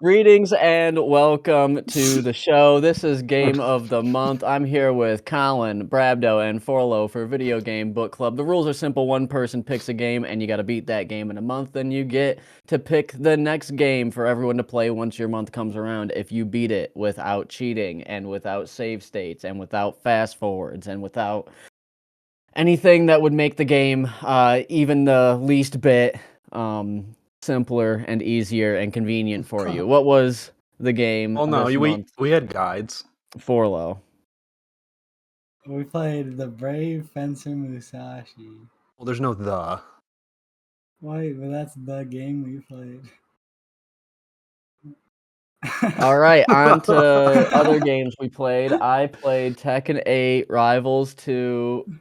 Greetings and welcome to the show. This is Game of the Month. I'm here with Colin, Brabdo, and Forlo for Video Game Book Club. The rules are simple. One person picks a game, and you got to beat that game in a month. Then you get to pick the next game for everyone to play once your month comes around. If you beat it without cheating, and without save states, and without fast forwards, and without anything that would make the game even the least bit simpler and easier and convenient for you. What was the game this month, we had guides. Forlo? We played the Brave Fencer Musashi. Well, there's no the. Wait, but that's the game we played. All right, on to other games we played. I played Tekken 8, Rivals 2,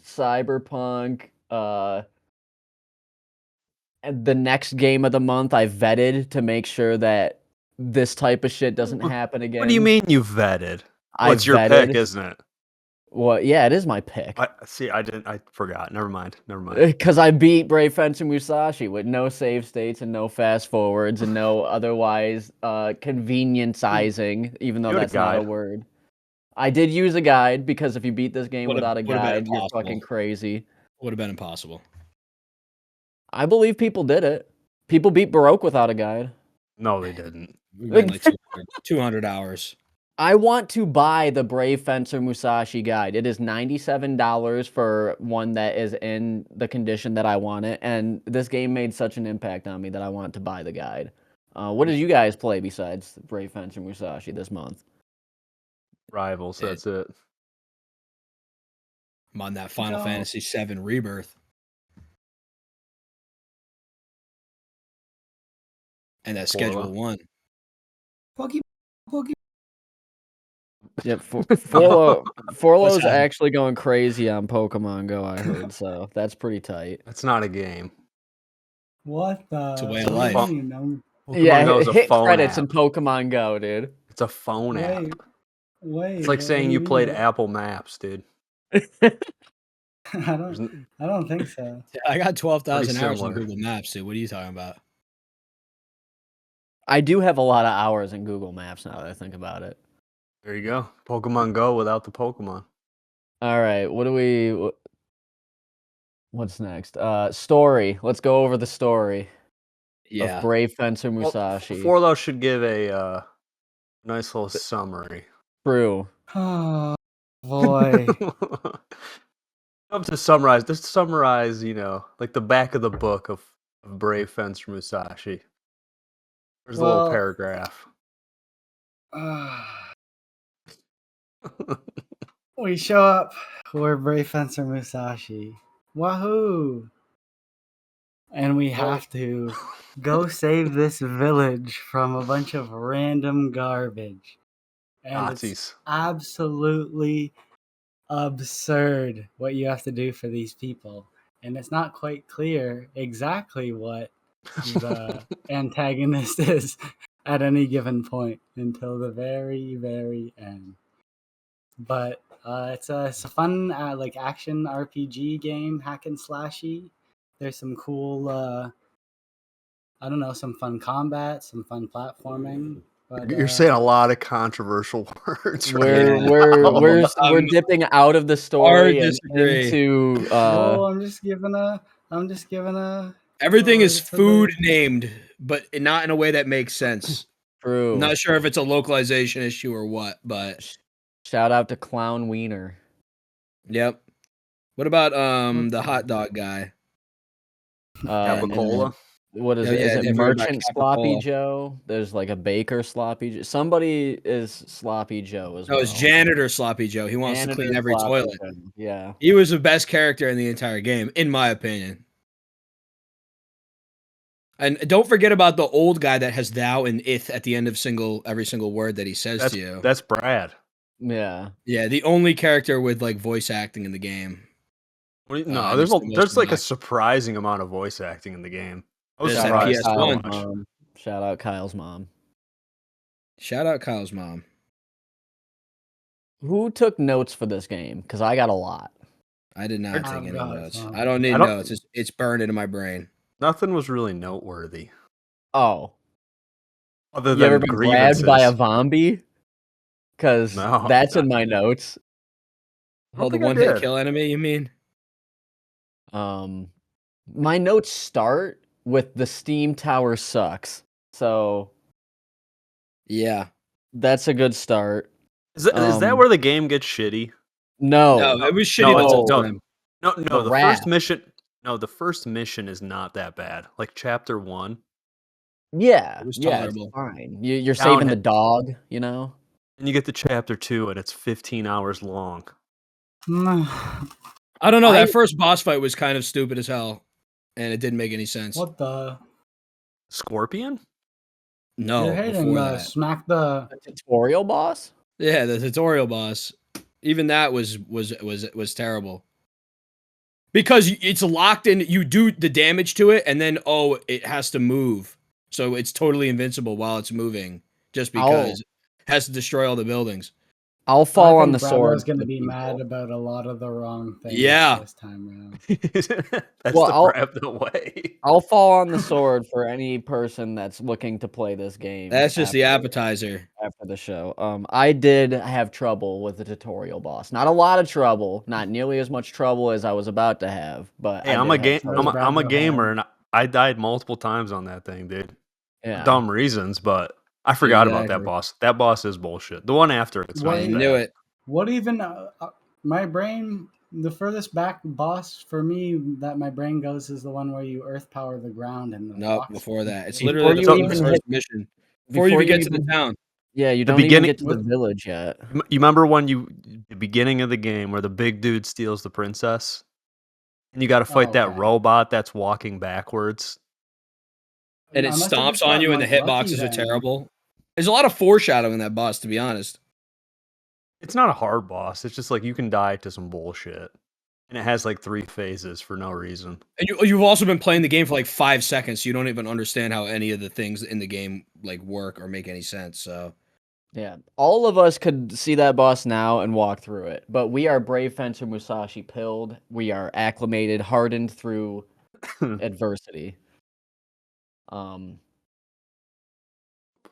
Cyberpunk. And the next game of the month I vetted to make sure that this type of shit doesn't happen again. What do you mean you vetted? I It's your pick, isn't it? Well, yeah, it is my pick. I forgot. Never mind. Because I beat Brave Fencer Musashi with no save states and no fast forwards and no otherwise conveniencizing, even though that's not a word. I did use a guide because if you beat this game without a guide, you're fucking crazy. Would have been impossible. I believe people did it. People beat Baroque without a guide. No, they didn't. We've been like 200 hours. I want to buy the Brave Fencer Musashi guide. It is $97 for one that is in the condition that I want it, and this game made such an impact on me that I want to buy the guide. What did you guys play besides Brave Fencer Musashi this month? Rivals, that's it. I'm on that Final Fantasy VII Rebirth. And that Schedule 1. Pokemon. Yep, Forlo's actually going crazy on Pokemon Go, I heard, so that's pretty tight. That's not a game. What the? It's a way of life. Hit credits in Pokemon Go, dude. It's a phone app. Wait. It's like saying you played Apple Maps, dude. I don't think so. I got 12,000 hours on Google Maps, dude. What are you talking about? I do have a lot of hours in Google Maps now that I think about it. There you go. Pokemon Go without the Pokemon. All right, what's next? Story. Let's go over the story. Yeah. Of Brave Fencer Musashi. Forlo should give a nice little summary. True. Oh boy. Just summarize, like the back of the book of Brave Fencer Musashi. There's a little paragraph. We show up. We're Brave Fencer Musashi. Wahoo! And we have to go save this village from a bunch of random garbage. And Nazis. It's absolutely absurd what you have to do for these people. And it's not quite clear exactly what the antagonist is at any given point until the very, very end. But it's a fun like action RPG game, hack and slashy. There's some cool, some fun combat, some fun platforming. But, You're saying a lot of controversial words. We're dipping out of the story and into. I'm just giving a. Everything is food named, but not in a way that makes sense. True. I'm not sure if it's a localization issue or what, but shout out to Clown Wiener. Yep. What about the hot dog guy? Capicola. What is it? Is it Merchant Sloppy Joe? There's like a Baker Sloppy Joe. Somebody is Sloppy Joe as well. No, it's Janitor Sloppy Joe. He wants to clean every toilet. Yeah. He was the best character in the entire game, in my opinion. And don't forget about the old guy that has thou and ith at the end of every single word that he says to you. That's Brad. Yeah. Yeah, the only character with like voice acting in the game. No, there's like a surprising amount of voice acting in the game. Shout out Kyle's mom. Shout out Kyle's mom. Who took notes for this game? Because I got a lot. I did not take any notes. I don't need notes. It's burned into my brain. Nothing was really noteworthy. Oh. Other You ever than been grabbed by a grievances. zombie? Because No, that's in my notes. I don't Oh, the think I one-hit did. kill enemy, you mean? My notes start with the steam tower sucks. So Yeah. that's a good start. Is that where the game gets shitty? No, No, it was shitty the whole no, time. the The rat. first mission. No, the first mission is not that bad. Like chapter 1, Yeah, It was yeah, it's tolerable. fine. You're saving the downhill, dog, you know? and you get to chapter 2, and it's 15 hours long. I don't know. I That first boss fight was kind of stupid as hell, and it didn't make any sense. What the? Scorpion? You're No, hating before that. smack the. the tutorial boss? Yeah, the tutorial boss. Even that was terrible. Because it's locked in, you do the damage to it, and then it has to move, so it's totally invincible while it's moving, just I'll because it has to destroy all the buildings. I'll I fall on think the sword Bravo's for gonna the be mad people. about a lot of the wrong things Yeah, this time around. That's Well, the grab the way. I'll fall on the sword for any person that's looking to play this game that's just the appetizer. after the show. I did have trouble with the tutorial boss. Not a lot of trouble, not nearly as much trouble as I was about to have, but Hey, I did have Those trouble. I'm a Bravo had. gamer, and I died multiple times on that thing, dude. For Yeah. dumb reasons, but I forgot about that Exactly. boss. That boss is bullshit. The one after it's not I as What? knew bad. it. What even? My brain, the furthest back boss for me that my brain goes is the one where you earth power the ground and the No, rocks. before that, it's explode. literally Before the you So even first hit mission. Before you before even you get to the even town. Yeah, you the don't even beginning, get to the What? village yet. you remember when the beginning of the game where the big dude steals the princess, and you got to Oh, fight that okay. robot that's walking backwards. And it I must have stomps just on you, gotten and the like lucky hitboxes are then. terrible. There's a lot of foreshadowing in that boss, to be honest. It's not a hard boss. It's just like you can die to some bullshit, and it has like 3 phases for no reason. And you've also been playing the game for like 5 seconds, so you don't even understand how any of the things in the game like work or make any sense. So Yeah, all of us could see that boss now and walk through it, but we are Brave Fencer Musashi pilled. We are acclimated, hardened through adversity. Um,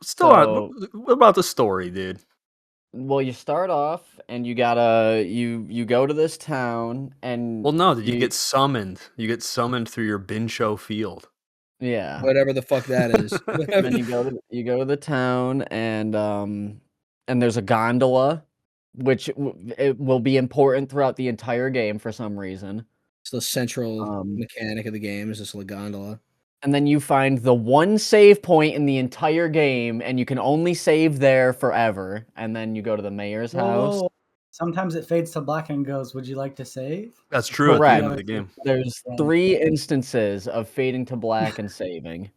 Still, so what about the story, dude? well, you start off and you go to this town and Well, no, you you get summoned. You get summoned through your Binsho field. yeah, whatever the fuck that is. and then you go to the town and there's a gondola, which it will be important throughout the entire game for some reason. It's the central Um, mechanic of the game is this gondola. and then you find the one save point in the entire game, and you can only save there forever. And then you go to the mayor's Whoa, house. whoa. Sometimes it fades to black and goes, "Would you like to save?" That's true at the The Correct. end of other the game. There's yeah. 3 instances of fading to black and saving,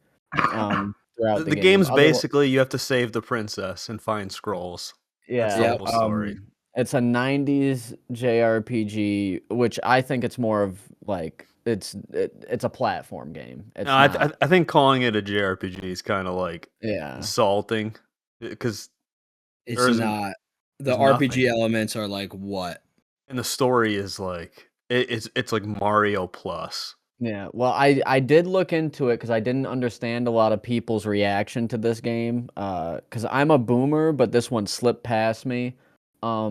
throughout the The game. game's basically you have to save the princess and find scrolls. That's the Yeah, Yep. whole story. it's a 90s JRPG, which I think it's more of like it's a platform game. No, It's not. I think calling it a JRPG is kind of like Yeah. insulting because It's there isn't not. The there's RPG nothing, elements are like what? and the story is like it's like Mario plus. Yeah, well, I did look into it because I didn't understand a lot of people's reaction to this game. Because I'm a boomer, but this one slipped past me. For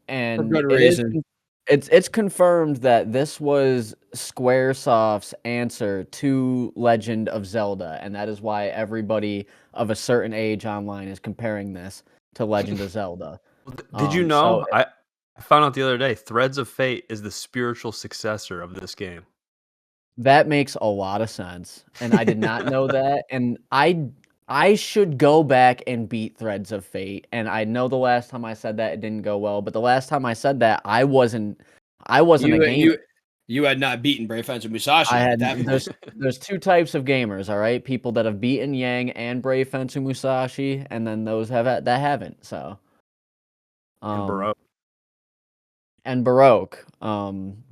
And good reason. it's confirmed that this was SquareSoft's answer to Legend of Zelda, and that is why everybody of a certain age online is comparing this to Legend of Zelda. Did you So know? I found out the other day. Threads of Fate is the spiritual successor of this game. that makes a lot of sense, and I did not know that, and I should go back and beat Threads of Fate, and I know the last time I said that, it didn't go well, but the last time I said that, I wasn't a You gamer. you had not beaten Brave Fencer I Musashi at had that point. there's 2 types of gamers, alright? People that have beaten Yang and Brave Fencer Musashi, and then those that haven't, so, And um Baroque. and Baroque.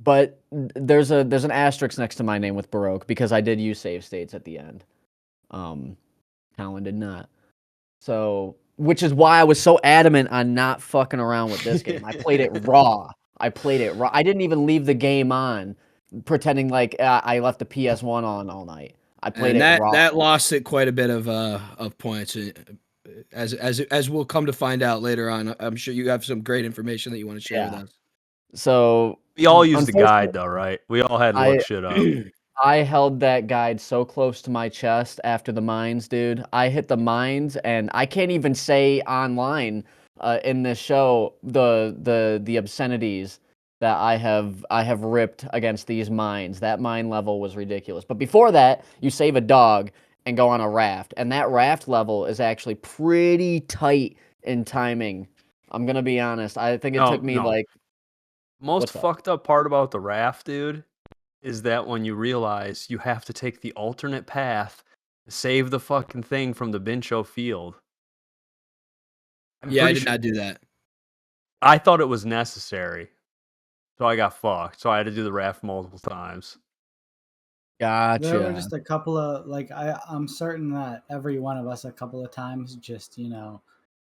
But there's an asterisk next to my name with Baroque because I did use save states at the end. Colin did not. So, which is why I was so adamant on not fucking around with this game. I played it raw. I didn't even leave the game on, pretending like I left the PS1 on all night. I played And it raw. that lost it quite a bit of points, as we'll come to find out later on. I'm sure you have some great information that you want to share with Yeah. us. So We all used the unfortunately, guide though, right? We all had to look I shit up. I held that guide so close to my chest after the mines, dude. I hit the mines, and I can't even say online in this show the obscenities that I have ripped against these mines. That mine level was ridiculous. But before that, you save a dog and go on a raft, and that raft level is actually pretty tight in timing. I'm gonna be honest. I think it took me No. like Most what's up? fucked up part about the raft, dude, is that when you realize you have to take the alternate path to save the fucking thing from the Bincho field. I'm Yeah, I pretty did sure not do that. I thought it was necessary, so I got fucked. So I had to do the raft multiple times. There were Gotcha. just a couple of like I'm certain that every one of us a couple of times just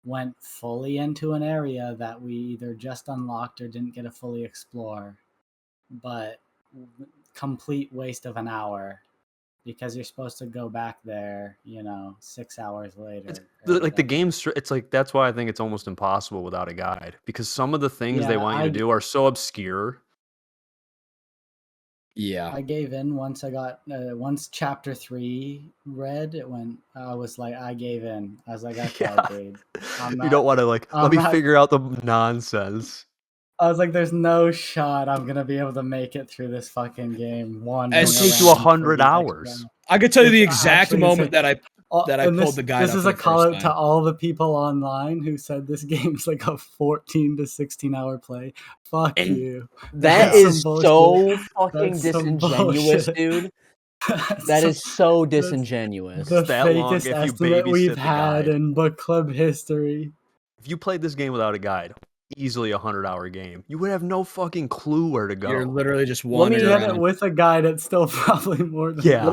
went fully into an area that we either just unlocked or didn't get to fully explore, but complete waste of an hour because you're supposed to go back there 6 hours It's later or like the whatever. game's. It's like that's why I think it's almost impossible without a guide because some of the things they Yeah, want you to do are so obscure. Yeah. I gave in once I got once chapter 3 read. I was like, I gave in. I was like, okay, Yeah. dude, I'm You don't not. want to let I'm me not. figure out the nonsense. I was like, there's no shot I'm gonna be able to make it through this fucking game wandering It'll As take you around for 100 these extra. hours. I could tell you It's the exact actually moment insane. that I And pulled the guide this up is for a the call first out to time. all the people online who said this game's like a 14 to 16 hour play. Fuck And you. That That's some is bullshit. so fucking That's some disingenuous, bullshit. dude. That's That some- is so that's disingenuous. the that long fakest if you estimate we've babysit the had guide. in book club history. If you played this game without a guide, easily a 100-hour game. You would have no fucking clue where to You're go. literally just Let me- If wandering you had it around. with a guide, it's still probably more than Yeah.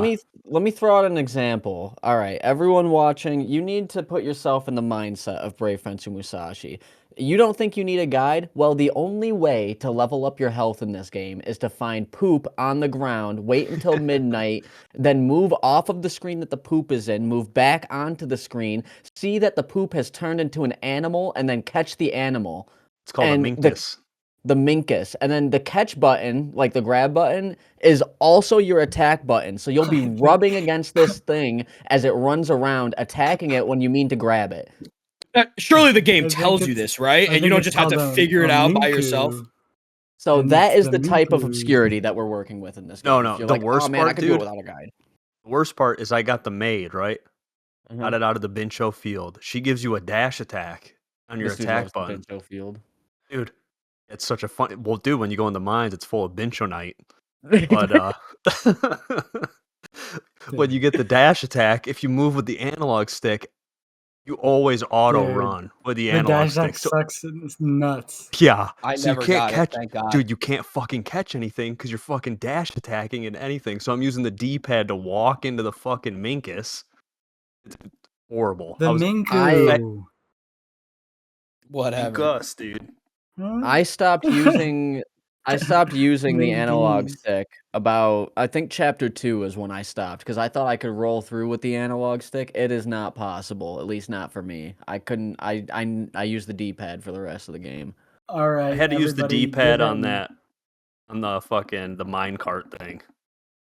Let me throw out an example. All right, everyone watching, you need to put yourself in the mindset of Brave Fencer Musashi. You don't think you need a guide? Well, the only way to level up your health in this game is to find poop on the ground, wait until midnight, then move off of the screen that the poop is in, move back onto the screen, see that the poop has turned into an animal, and then catch the animal. It's called a And minkus. the minkus, and then the catch button, like the grab button, is also your attack button. So you'll be I think- rubbing against this thing as it runs around, attacking it when you mean to grab it. Surely the game I think tells you it's- this, right? I And you think don't it's just have to called figure it a out by minku, yourself. So and that it's is the type of minku. obscurity that we're working with in this game. No, If you're the like, oh worst man, I part, could do it dude. without a guide. The worst part is I got the maid, right? Mhm. Got it out of the Bincho field. She gives you a dash attack on your This dude attack loves the button. Bincho field. Dude, it's such a fun. Well, dude, when you go in the mines, it's full of Bincho night. But when you get the dash attack, if you move with the analog stick, you always auto Dude, run with the The analog dash attack stick. So sucks. It's nuts. yeah, I so you never can't got it, catch, thank God. dude. You can't fucking catch anything because you're fucking dash attacking and anything. So I'm using the D-pad to walk into the fucking minkus. It's horrible. The I was minku. Whatever. Gus, dude. Huh? I stopped using the analog Minkies. stick about, I think chapter 2 is when I stopped, because I thought I could roll through with the analog stick. It is not possible, at least not for me. I couldn't, I used the D-pad for the rest of the game. All right. I had to use the everybody D-pad give on in. that, on the fucking the minecart thing.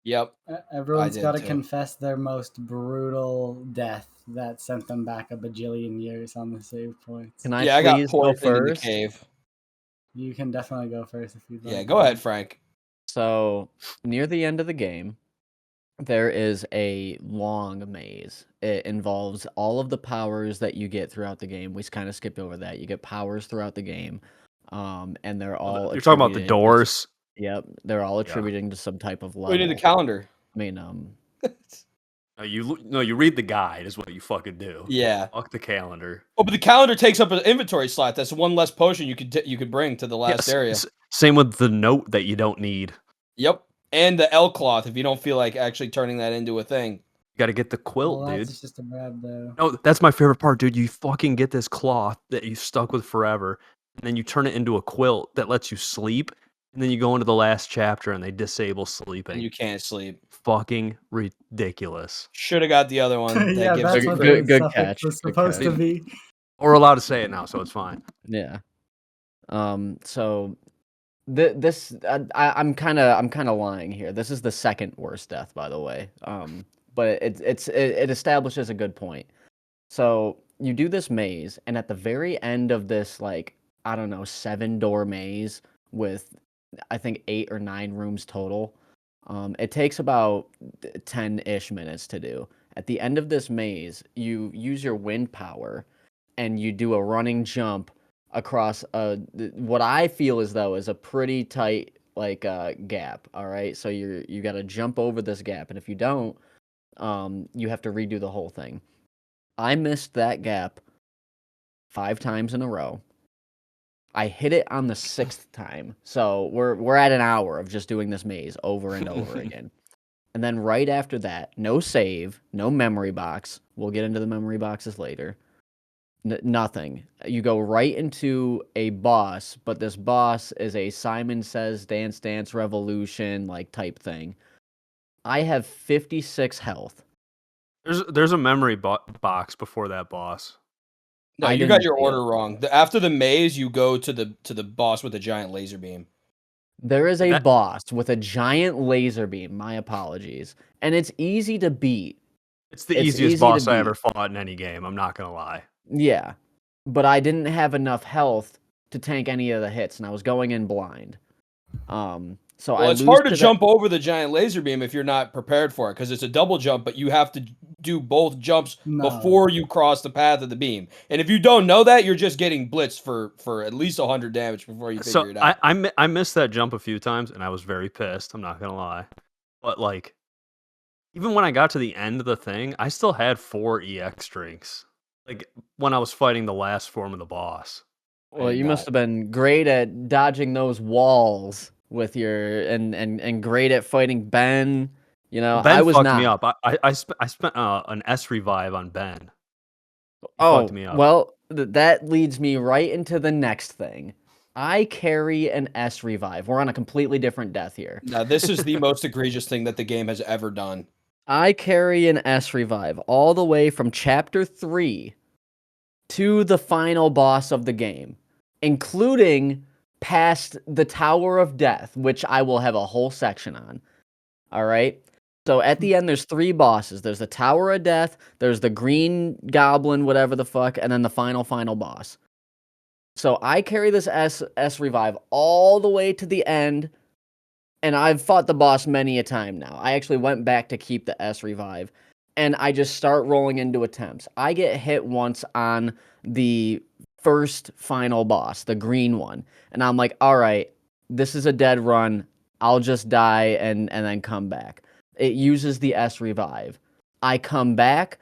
Yep. Everyone's did got to too. confess their most brutal death that sent them back a bajillion years on the save points. Can I Yeah, I got please go poisoned in the first? cave. You can definitely go first if you'd like. Yeah, go ahead, Frank. So, near the end of the game, there is a long maze. It involves all of the powers that you get throughout the game. We kind of skipped over that. You get powers throughout the game, and they're all You're talking about the attributed to doors. Yep, they're all Yeah. attributing to some type of We need the level. calendar. I mean, You read the guide is what you fucking do. Yeah. Fuck the calendar. Oh, but the calendar takes up an inventory slot. That's one less potion you could bring to the last area. Same with the note that you don't need. Yep. And the L cloth if you don't feel like actually turning that into a thing. You got to get the quilt, Well, dude. that's just a grab though. No, that's my favorite part, dude. You fucking get this cloth that you stuck with forever, and then you turn it into a quilt that lets you sleep, and then you go into the last chapter and they disable And sleeping. you can't sleep. Fucking ridiculous. Should have got the other one. That Yeah, gives that's you what Good, the good suffix catch. was Good supposed catch. to be. We're allowed to say it now, so it's fine. Yeah. So this I'm kind of lying here. This is the second worst death, by the way. But it establishes a good point. So you do this maze, and at the very end of this, like, I don't know, 7-door maze with, I think, 8 or 9 rooms total. It takes about 10-ish minutes to do. At the end of this maze, you use your wind power, and you do a running jump across what I feel as though is a pretty tight like gap. All right, so you got to jump over this gap, and if you don't, you have to redo the whole thing. I missed that gap 5 times in a row. I hit it on the 6th time. So we're at an hour of just doing this maze over and over again. And then right after that, no save, no memory box. We'll get into the memory boxes later. Nothing. You go right into a boss, but this boss is a Simon Says Dance Dance Revolution like type thing. I have 56 health. There's a memory box before that boss. No, I you got didn't your see it. order wrong. After the maze, you go to the boss with the giant laser beam. There is a That- boss with a giant laser beam. My apologies. And it's easy to beat. It's the It's easiest easy to boss I beat. ever fought in any game. I'm not gonna lie. Yeah. But I didn't have enough health to tank any of the hits, and I was going in blind. So Well, I it's lose hard to to jump over the giant laser beam if you're not prepared for it, because it's a double jump, but you have to do both jumps No. before you cross the path of the beam. And if you don't know that, you're just getting blitzed for at least 100 damage before you figure So it out. I missed that jump a few times, and I was very pissed. I'm not gonna lie, but like, even when I got to the end of the thing, I still had 4 EX drinks. Like when I was fighting the last form of the boss. Well, did you must not. have been great at dodging those walls with your and great at fighting Ben. You know, I Ben was fucked me not. up. I spent an S revive on Ben. He fucked Oh, me up. well, that leads me right into the next thing. I carry an S revive. We're on a completely different death here. Now, this is the most egregious thing that the game has ever done. I carry an S revive all the way from chapter 3 to the final boss of the game, including past the Tower of Death, which I will have a whole section on. All right. So at the end, there's 3 bosses. There's the Tower of Death, there's the Green Goblin, whatever the fuck, and then the final boss. So I carry this S revive all the way to the end, and I've fought the boss many a time now. I actually went back to keep the S revive, and I just start rolling into attempts. I get hit once on the first final boss, the green one, and I'm like, all right, this is a dead run. I'll just die and then come back. It uses the S revive. I come back,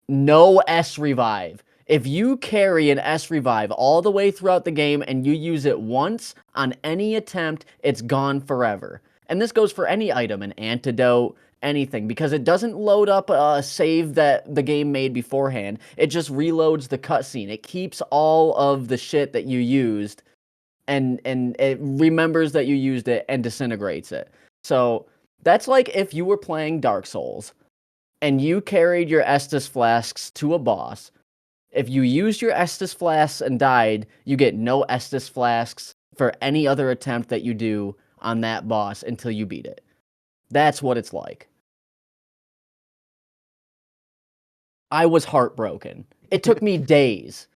no S revive. If you carry an S revive all the way throughout the game and you use it once on any attempt, it's gone forever. And this goes for any item, an antidote, anything, because it doesn't load up a save that the game made beforehand. It just reloads the cutscene. It keeps all of the shit that you used and it remembers that you used it and disintegrates it. So that's like if you were playing Dark Souls and you carried your Estus flasks to a boss. If you used your Estus flasks and died, you get no Estus flasks for any other attempt that you do on that boss until you beat it. That's what it's like. I was heartbroken. It took me days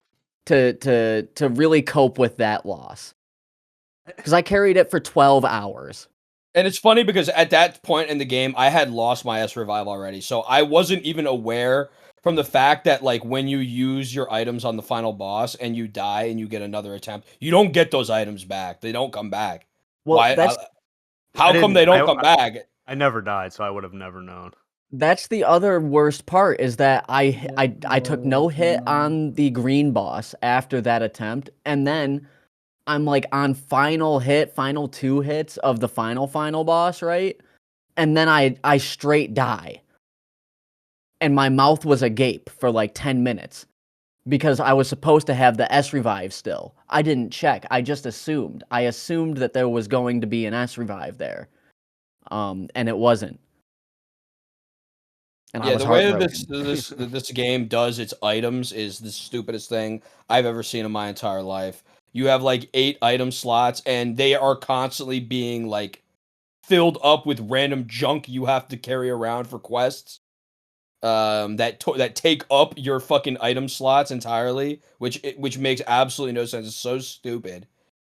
to really cope with that loss. Because I carried it for 12 hours. And it's funny because at that point in the game, I had lost my S revive already. So I wasn't even aware from the fact that, like, when you use your items on the final boss and you die and you get another attempt, you don't get those items back. They don't come back. Well, Why? How come they don't come back? I never died, so I would have never known. that's the other worst part is that I took no hit on the green boss after that attempt, and then I'm like on final 2 hits of the final boss, right? And then I straight die. And my mouth was agape for like 10 minutes. because I was supposed to have the S revive still. I didn't check. I just assumed. I assumed that there was going to be an S revive there, and it wasn't. And I Yeah, was the way that heartbroken. this game does its items is the stupidest thing I've ever seen in my entire life. You have like 8 item slots, and they are constantly being like filled up with random junk you have to carry around for quests. That take up your fucking item slots entirely, which makes absolutely no sense. It's so stupid.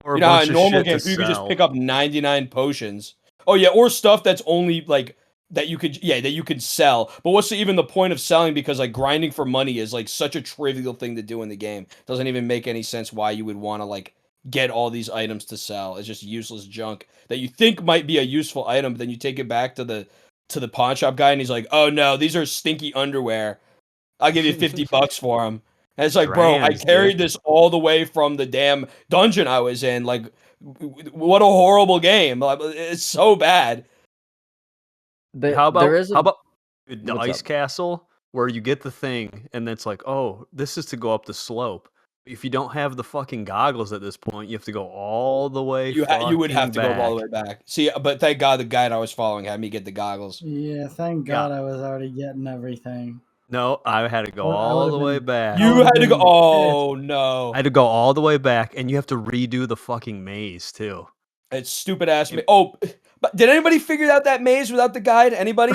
Or a You know how bunch in of normal shit to games you could just pick sell. up 99 potions. Oh yeah, or stuff that's only like that you could sell. But what's even the point of selling? Because like grinding for money is like such a trivial thing to do in the game. Doesn't even make any sense why you would want to like get all these items to sell. It's just useless junk that you think might be a useful item, but then you take it back to the pawn shop guy and he's like, "Oh no, these are stinky underwear. I'll give you $50 for them." And it's like, bro, I Trans, carried dick. this all the way from the damn dungeon I was in. Like, what a horrible game. Like, it's so bad. There is How a about the what's ice up? castle where you get the thing and it's like, oh, this is to go up the slope. If you don't have the fucking goggles at this point, you have to go all the way You would have fucking to go all the back. way back. See, but thank God the guide I was following had me get the goggles. Yeah, thank Yeah. God I was already getting everything. No, I had to go I all would have the way been. back. I You would have had to go. been pissed. Oh I no, had to go all the way back, and you have to redo the fucking maze too. it's stupid ass. It- Oh, but did anybody figure out that maze without the guide? Anybody?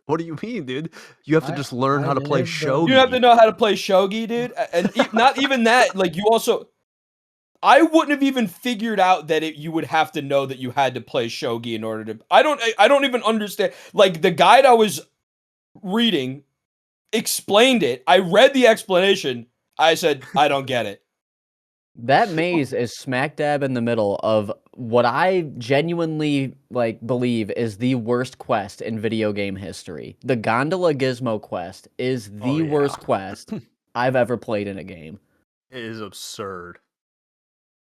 what do you mean, dude? You have to just learn I how to play did, but You have to shogi. know how to play shogi, dude. And not even that. Like you also. I wouldn't have even figured out that you would have to know that you had to play shogi in order to. I don't even understand. Like the guide I was reading explained it. I read the explanation. I said I don't get it. That maze is smack dab in the middle of what I genuinely like believe is the worst quest in video game history. The Gondola Gizmo quest is Oh the yeah, worst quest I've ever played in a game. it is absurd.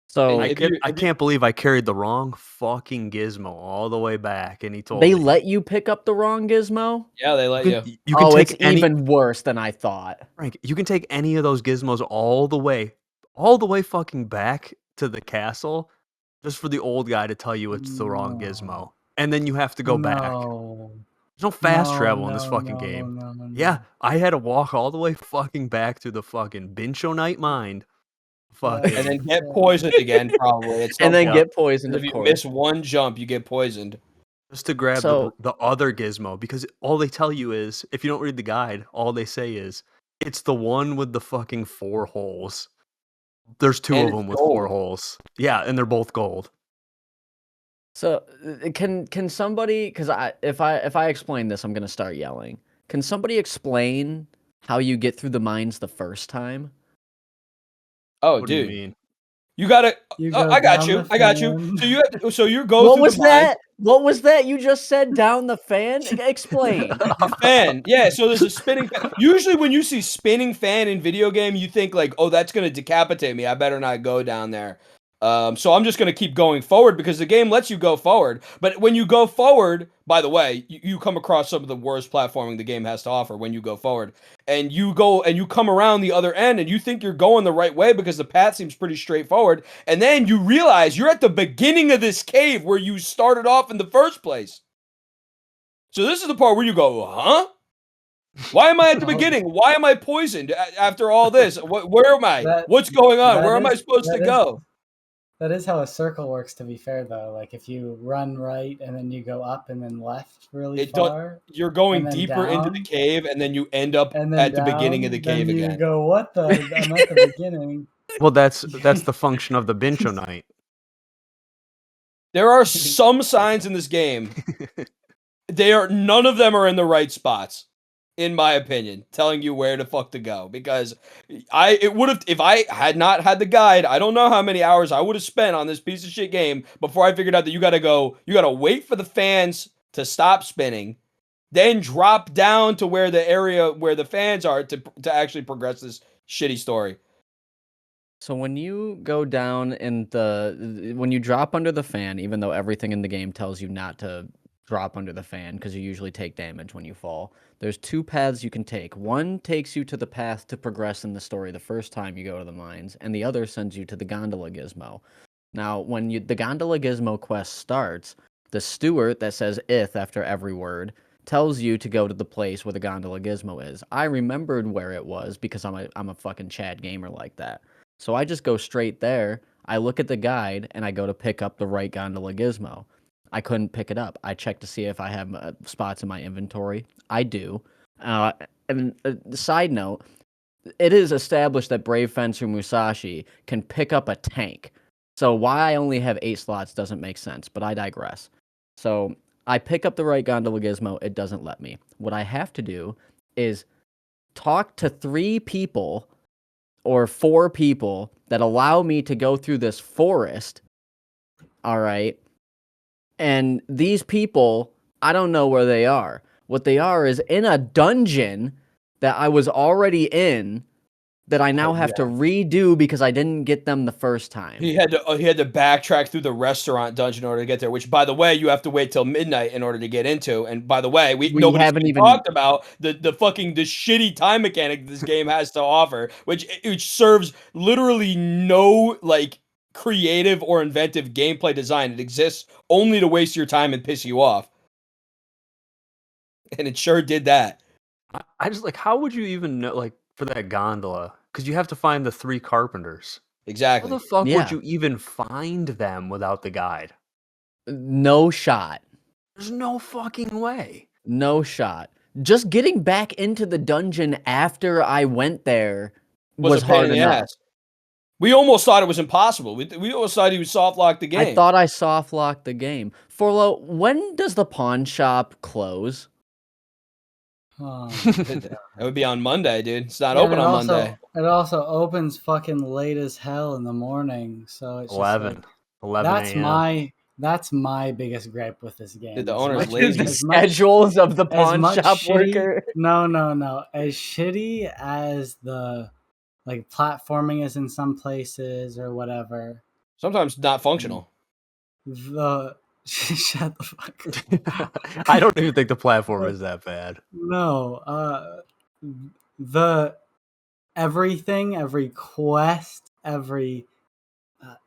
So I can't believe I carried the wrong fucking gizmo all the way back, and he told they me let you pick up the wrong gizmo? Yeah, they let you. you can Oh, it's take any even worse than I thought. Frank, you can take any of those gizmos all the way fucking back to the castle, just for the old guy to tell you it's the wrong No, gizmo, and then you have to go back. no, There's no fast no, travel in this no, fucking no, game. no, Yeah, no. I had to walk all the way fucking back to the fucking Bincho Night Mind. And That's Fucking then get that, poisoned again, probably at And some then yeah, point. get poisoned, 'Cause if of you course. miss one jump, you get poisoned. just to grab So the other gizmo, because all they tell you is, if you don't read the guide, all they say is it's the one with the fucking 4 holes. There's 2 And of it's them with 4 gold. holes. Yeah, and they're both gold. So can somebody, because if I explain this, I'm gonna start yelling. Can somebody explain how you get through the mines the first time? Oh, What do you dude. mean? You gotta. you Oh, go I got down the you. I got you. fan. So you have to, so you go What through the was mine. that? What was that you just said? Down the fan? Explain. The fan. Yeah, so there's a spinning fan. Usually when you see spinning fan in video game, you think like, "Oh, that's going to decapitate me. I better not go down there." So I'm just going to keep going forward because the game lets you go forward. But when you go forward, by the way, you come across some of the worst platforming the game has to offer when you go forward. And you go and you come around the other end and you think you're going the right way because the path seems pretty straightforward. And then you realize you're at the beginning of this cave where you started off in the first place. So this is the part where you go, huh? Why am I at the Oh, beginning? Why am I poisoned after all this? Where am I? that What's going on? that Where am I is supposed to that is go? that is how a circle works. To be fair, though, like if you run right and then you go up and then left really It don't. far You're and going then deeper into the down cave, and then you end up and then at the beginning of the down, then cave you again. go, "What the? I'm at the beginning." Well, that's the function of the Bincho Night. There are some signs in this game. None of them are in the right spots, in my opinion, telling you where the fuck to go. Because it would have, if I had not had the guide, I don't know how many hours I would have spent on this piece of shit game before I figured out that you gotta wait for the fans to stop spinning, then drop down to where the area where the fans are to actually progress this shitty story. So when you go down when you drop under the fan, even though everything in the game tells you not to drop under the fan because you usually take damage when you fall. There's 2 paths you can take. One takes you to the path to progress in the story the first time you go to the mines, and the other sends you to the gondola gizmo. Now, when the gondola gizmo quest starts, the steward that says "ith" after every word tells you to go to the place where the gondola gizmo is. I remembered where it was because I'm a fucking Chad gamer like that. So I just go straight there. I look at the guide and I go to pick up the right gondola gizmo. I couldn't pick it up. I checked to see if I have spots in my inventory. I do. And side note, it is established that Brave Fencer Musashi can pick up a tank. So why I only have 8 slots doesn't make sense, but I digress. So I pick up the right gondola gizmo. It doesn't let me. What I have to do is talk to 3 people or 4 people that allow me to go through this forest. All right. And these people, I don't know where they are. What they are is in a dungeon that I was already in that I now have to redo because I didn't get them the first time. He had to backtrack through the restaurant dungeon in order to get there. Which, by the way, you have to wait till midnight in order to get into. And by the way, nobody's haven't even talked about the shitty time mechanic this game has to offer, which serves literally no like creative or inventive gameplay design. It exists only to waste your time and piss you off, and it sure did that. I just like, how would you even know, like, for that gondola? Because you have to find the 3 carpenters. How Exactly. the fuck Yeah. would you even find them without the guide? No shot. There's no fucking way. No shot. Just getting back into the dungeon after I went there was a pain hard in the enough. ass. We almost thought it was impossible. We almost thought he would soft lock the game. I thought I soft locked the game. Forlo, when does the pawn shop close? That would be on Monday, dude. It's not Yeah, open on Monday. It also opens fucking late as hell in the morning, so it's 11. just 11 a.m. that's my biggest gripe with this game. Did the As owner's much- lazy? The as much- schedules of the as pawn much shop shitty- worker. No. As shitty as the like platforming is in some places or whatever. Sometimes not functional. The shut the fuck. I don't even think the platform is that bad. No, the everything, every quest, every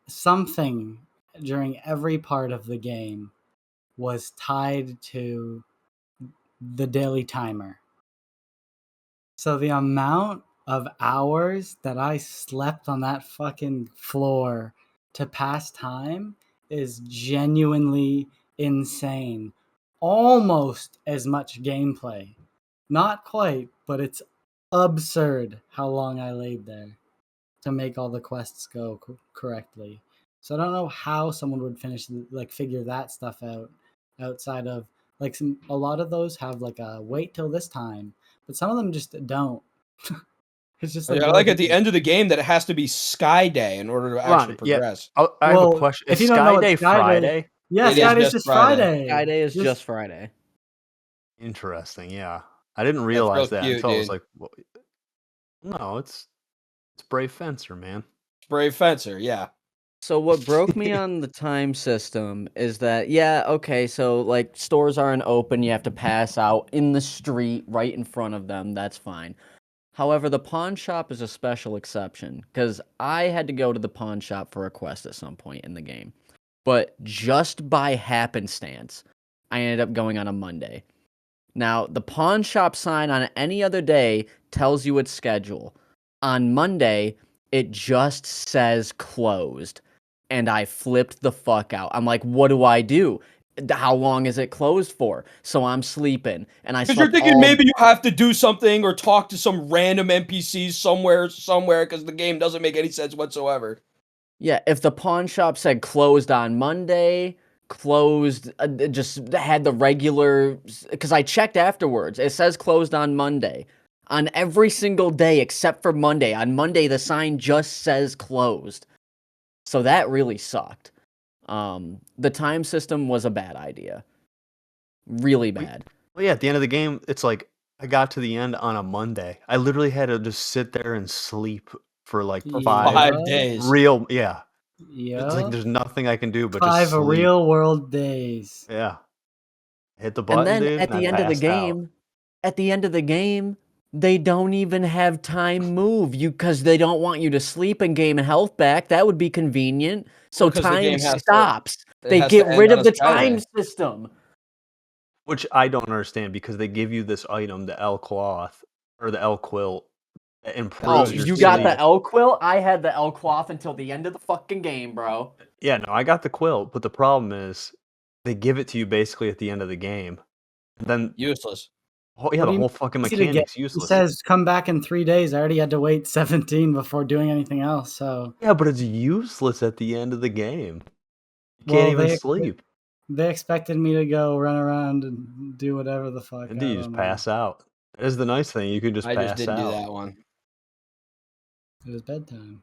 something during every part of the game was tied to the daily timer. So the amount of hours that I slept on that fucking floor to pass time is genuinely insane. Almost as much gameplay. Not quite, but it's absurd how long I laid there to make all the quests go correctly. So I don't know how someone would figure that stuff out outside of a lot of those have like a wait till this time, but some of them just don't. It's just like, I like at the end of the game that it has to be Sky Day in order to actually progress. I have a question. if Is you don't know Sky what Day Sky Day- Friday? Yeah, It Sky is Day's just just Friday. Friday. Friday is just Friday. Interesting. Yeah, I didn't realize that cute, until I was dude. like, well, no, it's Brave Fencer, man. Brave Fencer, yeah. So what broke me on the time system is that, yeah, okay, so like stores aren't open, you have to pass out in the street right in front of them, that's fine. However, the pawn shop is a special exception because I had to go to the pawn shop for a quest at some point in the game. But just by happenstance, I ended up going on a Monday. Now, the pawn shop sign on any other day tells you its schedule. On Monday, it just says closed. And I flipped the fuck out. I'm like, what do I do? How long is it closed for? So I'm sleeping. And I Because slept you're thinking all... maybe you have to do something or talk to some random NPCs somewhere, because the game doesn't make any sense whatsoever. Yeah, if the pawn shop said closed on Monday, closed, just had the regular... Because I checked afterwards. It says closed on Monday. On every single day except for Monday. On Monday, the sign just says closed. So that really sucked. The time system was a bad idea. Really bad. Well, yeah, at the end of the game, it's like I got to the end on a Monday. I literally had to just sit there and sleep for like Yeah. 5 days. real, yeah. Yeah. It's like there's nothing I can do but 5 just sleep. real world days. Yeah. Hit the And button, then dude, at and I the end of the passed out. game, they don't even have time move because they don't want you to sleep and gain health back. That would be convenient. So Well, 'cause the time game has to- stops. it They has get to end rid on of a the Saturday. time system. Which I don't understand because they give you this item, the L cloth or the L quilt, that Oh, improves your you sleep. got the L quilt? I had the L cloth until the end of the fucking game, bro. Yeah, no, I got the quilt, but the problem is they give it to you basically at the end of the game. And then Useless. yeah, What the do you whole mean fucking easy to get? mechanic's It useless. says come back in 3 days. I already had to wait 17 before doing anything else. So Yeah, but it's useless at the end of the game. You can't well, even sleep. they expected me to go run around and do whatever the fuck. And I you don't just know. pass out. That is the nice thing. You can just I pass just didn't do out. that one. It was bedtime.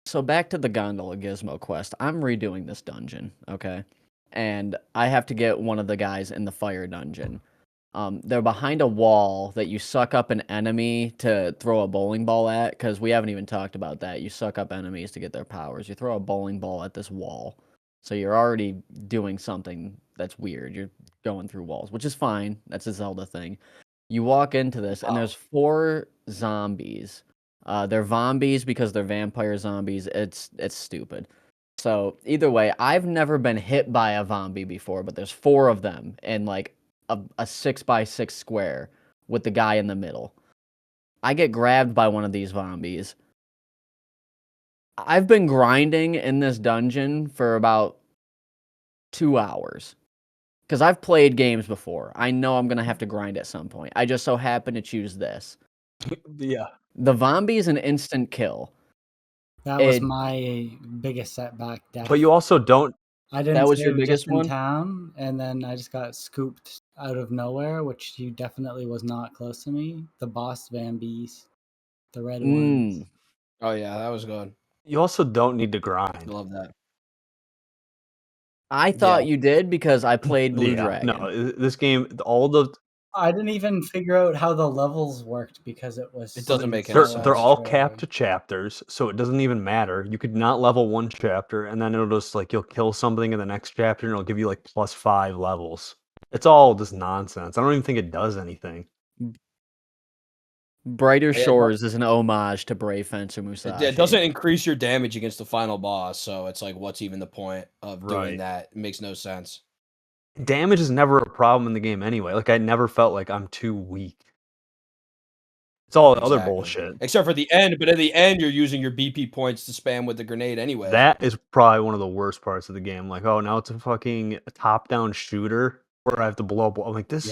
So back to the gondola gizmo quest. I'm redoing this dungeon, okay? And I have to get one of the guys in the fire dungeon. They're behind a wall that you suck up an enemy to throw a bowling ball at, because we haven't even talked about that. You suck up enemies to get their powers. You throw a bowling ball at this wall. So you're already doing something that's weird. You're going through walls, which is fine. That's a Zelda thing. You walk into this, and there's 4 zombies. They're zombies because they're vampire zombies. It's stupid. So either way, I've never been hit by a zombie before, but there's 4 of them in like a 6x6 square with the guy in the middle. I get grabbed by one of these zombies. I've been grinding in this dungeon for about 2 hours. Because I've played games before. I know I'm going to have to grind at some point. I just so happen to choose this. Yeah. The zombie's an instant kill. That was It- my biggest setback. Death. But you also don't. I didn't That was your save biggest just in one? town, and then I just got scooped out of nowhere, which you definitely was not close to me. The boss Vambies, the red ones. Oh yeah, that was good. You also don't need to I grind. love that. I thought you did because I played Blue Yeah, Dragon. no, this game, all the I didn't even figure out how the levels worked because it was. It doesn't make any they're sense. they're all arbitrary. capped to chapters, so it doesn't even matter. You could not level one chapter, and then it'll just like you'll kill something in the next chapter, and it'll give you like +5 levels. It's all just nonsense. I don't even think it does anything. Brighter Yeah, Shores is an homage to Brave Fencer Musashi. It doesn't increase your damage against the final boss, so it's like, what's even the point of doing Right. that? It makes no sense. Damage is never a problem in the game anyway. Like I never felt like I'm too weak. It's all other Exactly. bullshit. Except for the end, but at the end, you're using your BP points to spam with the grenade anyway. That is probably one of the worst parts of the game. Like, oh, now it's a fucking top-down shooter where I have to blow up. I'm like, this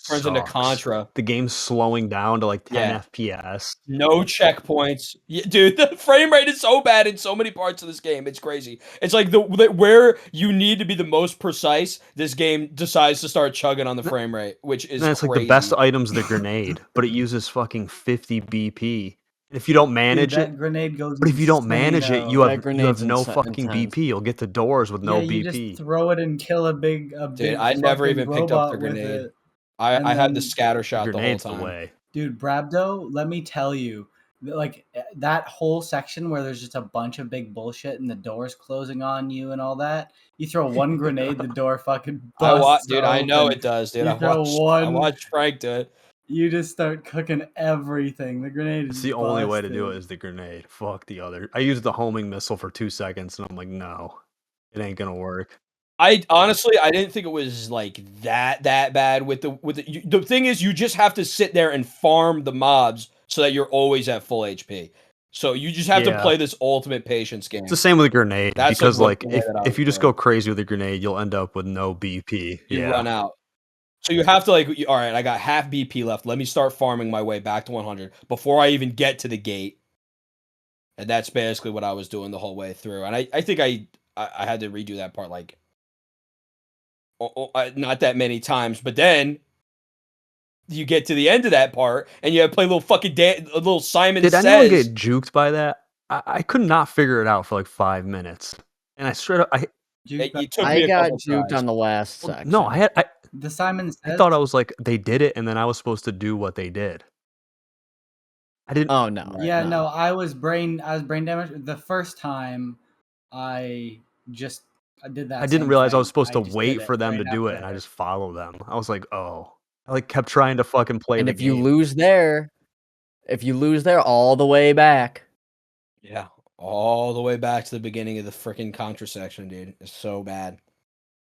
turns into sucks. Contra. The game's slowing down to like 10 Yeah. FPS. No checkpoints. Yeah, dude, the frame rate is so bad in so many parts of this game. It's crazy. It's like the where you need to be the most precise, this game decides to start chugging on the frame rate, which is And it's crazy. like the best item's the grenade, but it uses fucking 50 BP. And if you don't manage Dude, that it, grenade goes. but if you don't manage it, you That have grenade's no insa- fucking intense. BP. You'll get the doors with no yeah, you BP. just throw it and kill a big I never fucking even picked up the robot with grenade. it. I And had the then- scatter shot the whole Grenade's the time. way. Dude, Brabdo, let me tell you, like that whole section where there's just a bunch of big bullshit and the doors closing on you and all that. You throw one grenade, the door fucking busts Dude, I know open. it does, dude. You I throw I one- watched Frank do it. You just start cooking everything. The grenade It's is the only way to do it busted. is the grenade. Fuck the other. I used the homing missile for 2 seconds, and I'm like, no, it ain't gonna work. I honestly, I didn't think it was like that bad with the thing is you just have to sit there and farm the mobs so that you're always at full HP. So you just have to Yeah. play this ultimate patience game. It's the same with a grenade That's, because like, like the way that I if was you just doing go crazy with a grenade, you'll end up with no BP. You yeah. run out. So you have to like, all right, I got half BP left. Let me start farming my way back to 100 before I even get to the gate. And that's basically what I was doing the whole way through. And I think I had to redo that part like not that many times, but then you get to the end of that part and you have to play a little fucking a little Simon Did Says. anyone get juked by that? I could not figure it out for like 5 minutes, and I straight up It took me I a got couple juked tries. on the last well, section. no, I The Simon Says. thought I was like they did it, and then I was supposed to do what they did. I didn't. Oh no. Yeah, no, I was brain damaged. The first time I I did that. I didn't same realize I was thing. supposed I to just did wait it for them right to do it, after and I I heard. just follow them. I was like, oh. I like kept trying to fucking play And the if you game. lose there, all the way back. Yeah, all the way back to the beginning of the freaking Contra section, dude. It's so bad.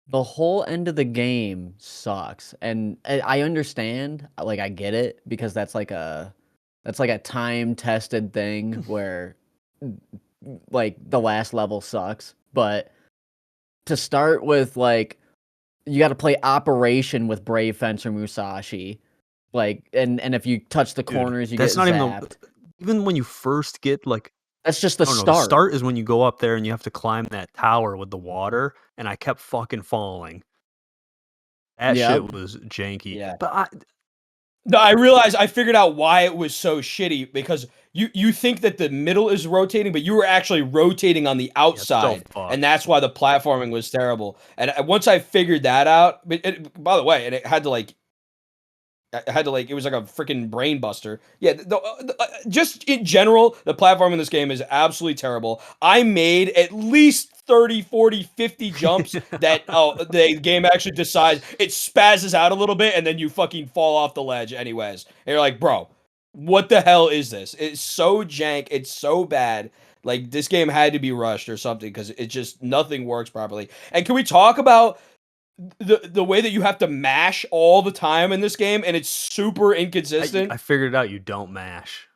The whole end of the game sucks, and I understand, like, I get it, because that's like a time-tested thing where, like, the last level sucks, but to start with, like, you gotta play Operation with Brave Fencer Musashi, like, and if you touch the Dude, corners, you get that's not even the zapped. even when you first get, like That's just the oh, no, the start. start is when you go up there and you have to climb that tower with the water, and I kept fucking falling. That Yep. shit was janky. Yeah. But No, I figured out why it was so shitty because you think that the middle is rotating, but you were actually rotating on the yeah, it's so outside, fucked. and that's why the platforming was terrible. And once I figured that out, by the way, and it had to like it was like a freaking brain buster. Yeah, just in general, the platform in this game is absolutely terrible. I made at least 30, 40, 50 jumps that the game actually decides it spazzes out a little bit and then you fucking fall off the ledge anyways. And you're like, bro, what the hell is this? It's so jank. It's so bad. Like, this game had to be rushed or something because it just, nothing works properly. And can we talk about the way that you have to mash all the time in this game, and it's super inconsistent. I figured out you don't mash.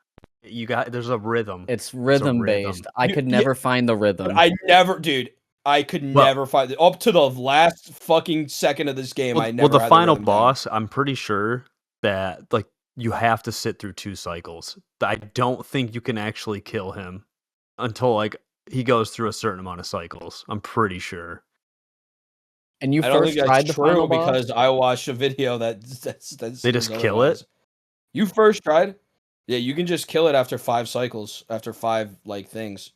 There's a rhythm. It's There's a rhythm-based. I You- could yeah, never find the But rhythm. I could Well- never find it up to the last fucking second of this game. I never the had final rhythm down. boss, I'm pretty sure that like you have to sit through 2 cycles. I don't think you can actually kill him until like he goes through a certain amount of cycles. I'm pretty sure. And you I don't first think tried that's the final true boss? because I watched a video that They just says kill it? otherwise. You first tried? Yeah, you can just kill it after 5 cycles, after 5 like things.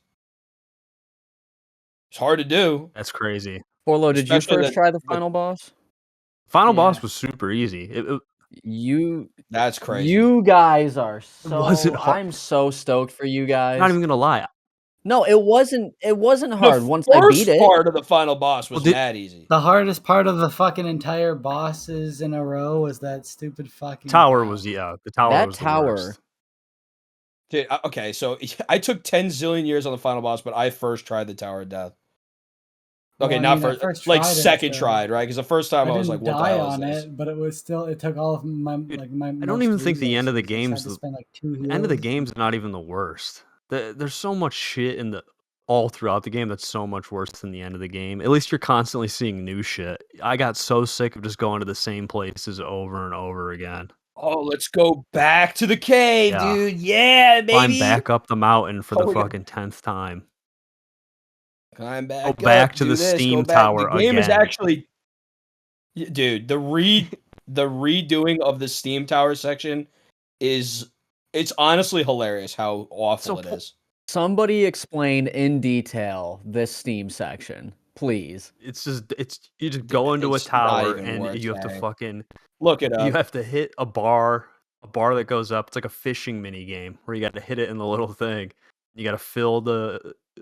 It's hard to do. That's crazy. Forlo, did you Especially first that- try the but- final boss? Final Yeah. boss was super easy. That's crazy. You guys are so wasn't hard. I'm so stoked for you I'm guys. not even gonna lie. No, it wasn't hard The once I beat first it. part of the final boss was Well, did- mad easy. The hardest part of the fucking entire bosses in a row was that stupid fucking Tower was the tower That was the tower. worst. Dude, okay, so I took 10 zillion years on the final boss, but I first tried the Tower of Death. Okay, Well, I not mean, I first, first like tried it, second so tried, right? Because the first time I was like, didn't "What the die hell is on this?" it, but it was still. It took all of my Dude, like my. I don't even think the end of the game's game's to the spend like 2 end of the heals. game's not even the worst. There's so much shit in the all throughout the game that's so much worse than the end of the game. At least you're constantly seeing new shit. I got so sick of just going to the same places over and over again. Oh, let's go back to the cave, Yeah. dude. Yeah, baby. Climb back up the mountain for the Oh, we got- fucking 10th time. Climb back. Go back up, to do the this, steam go back. tower The game is again. actually, dude. The redoing of the steam tower section it's honestly hilarious how awful it is. Somebody explain in detail this Steam section, please. It's you just go into a it's not tower even and worth you have to saying. fucking Look it you up. have to hit a bar that goes up. It's like a fishing mini game where you got to hit it in the little thing. You got to fill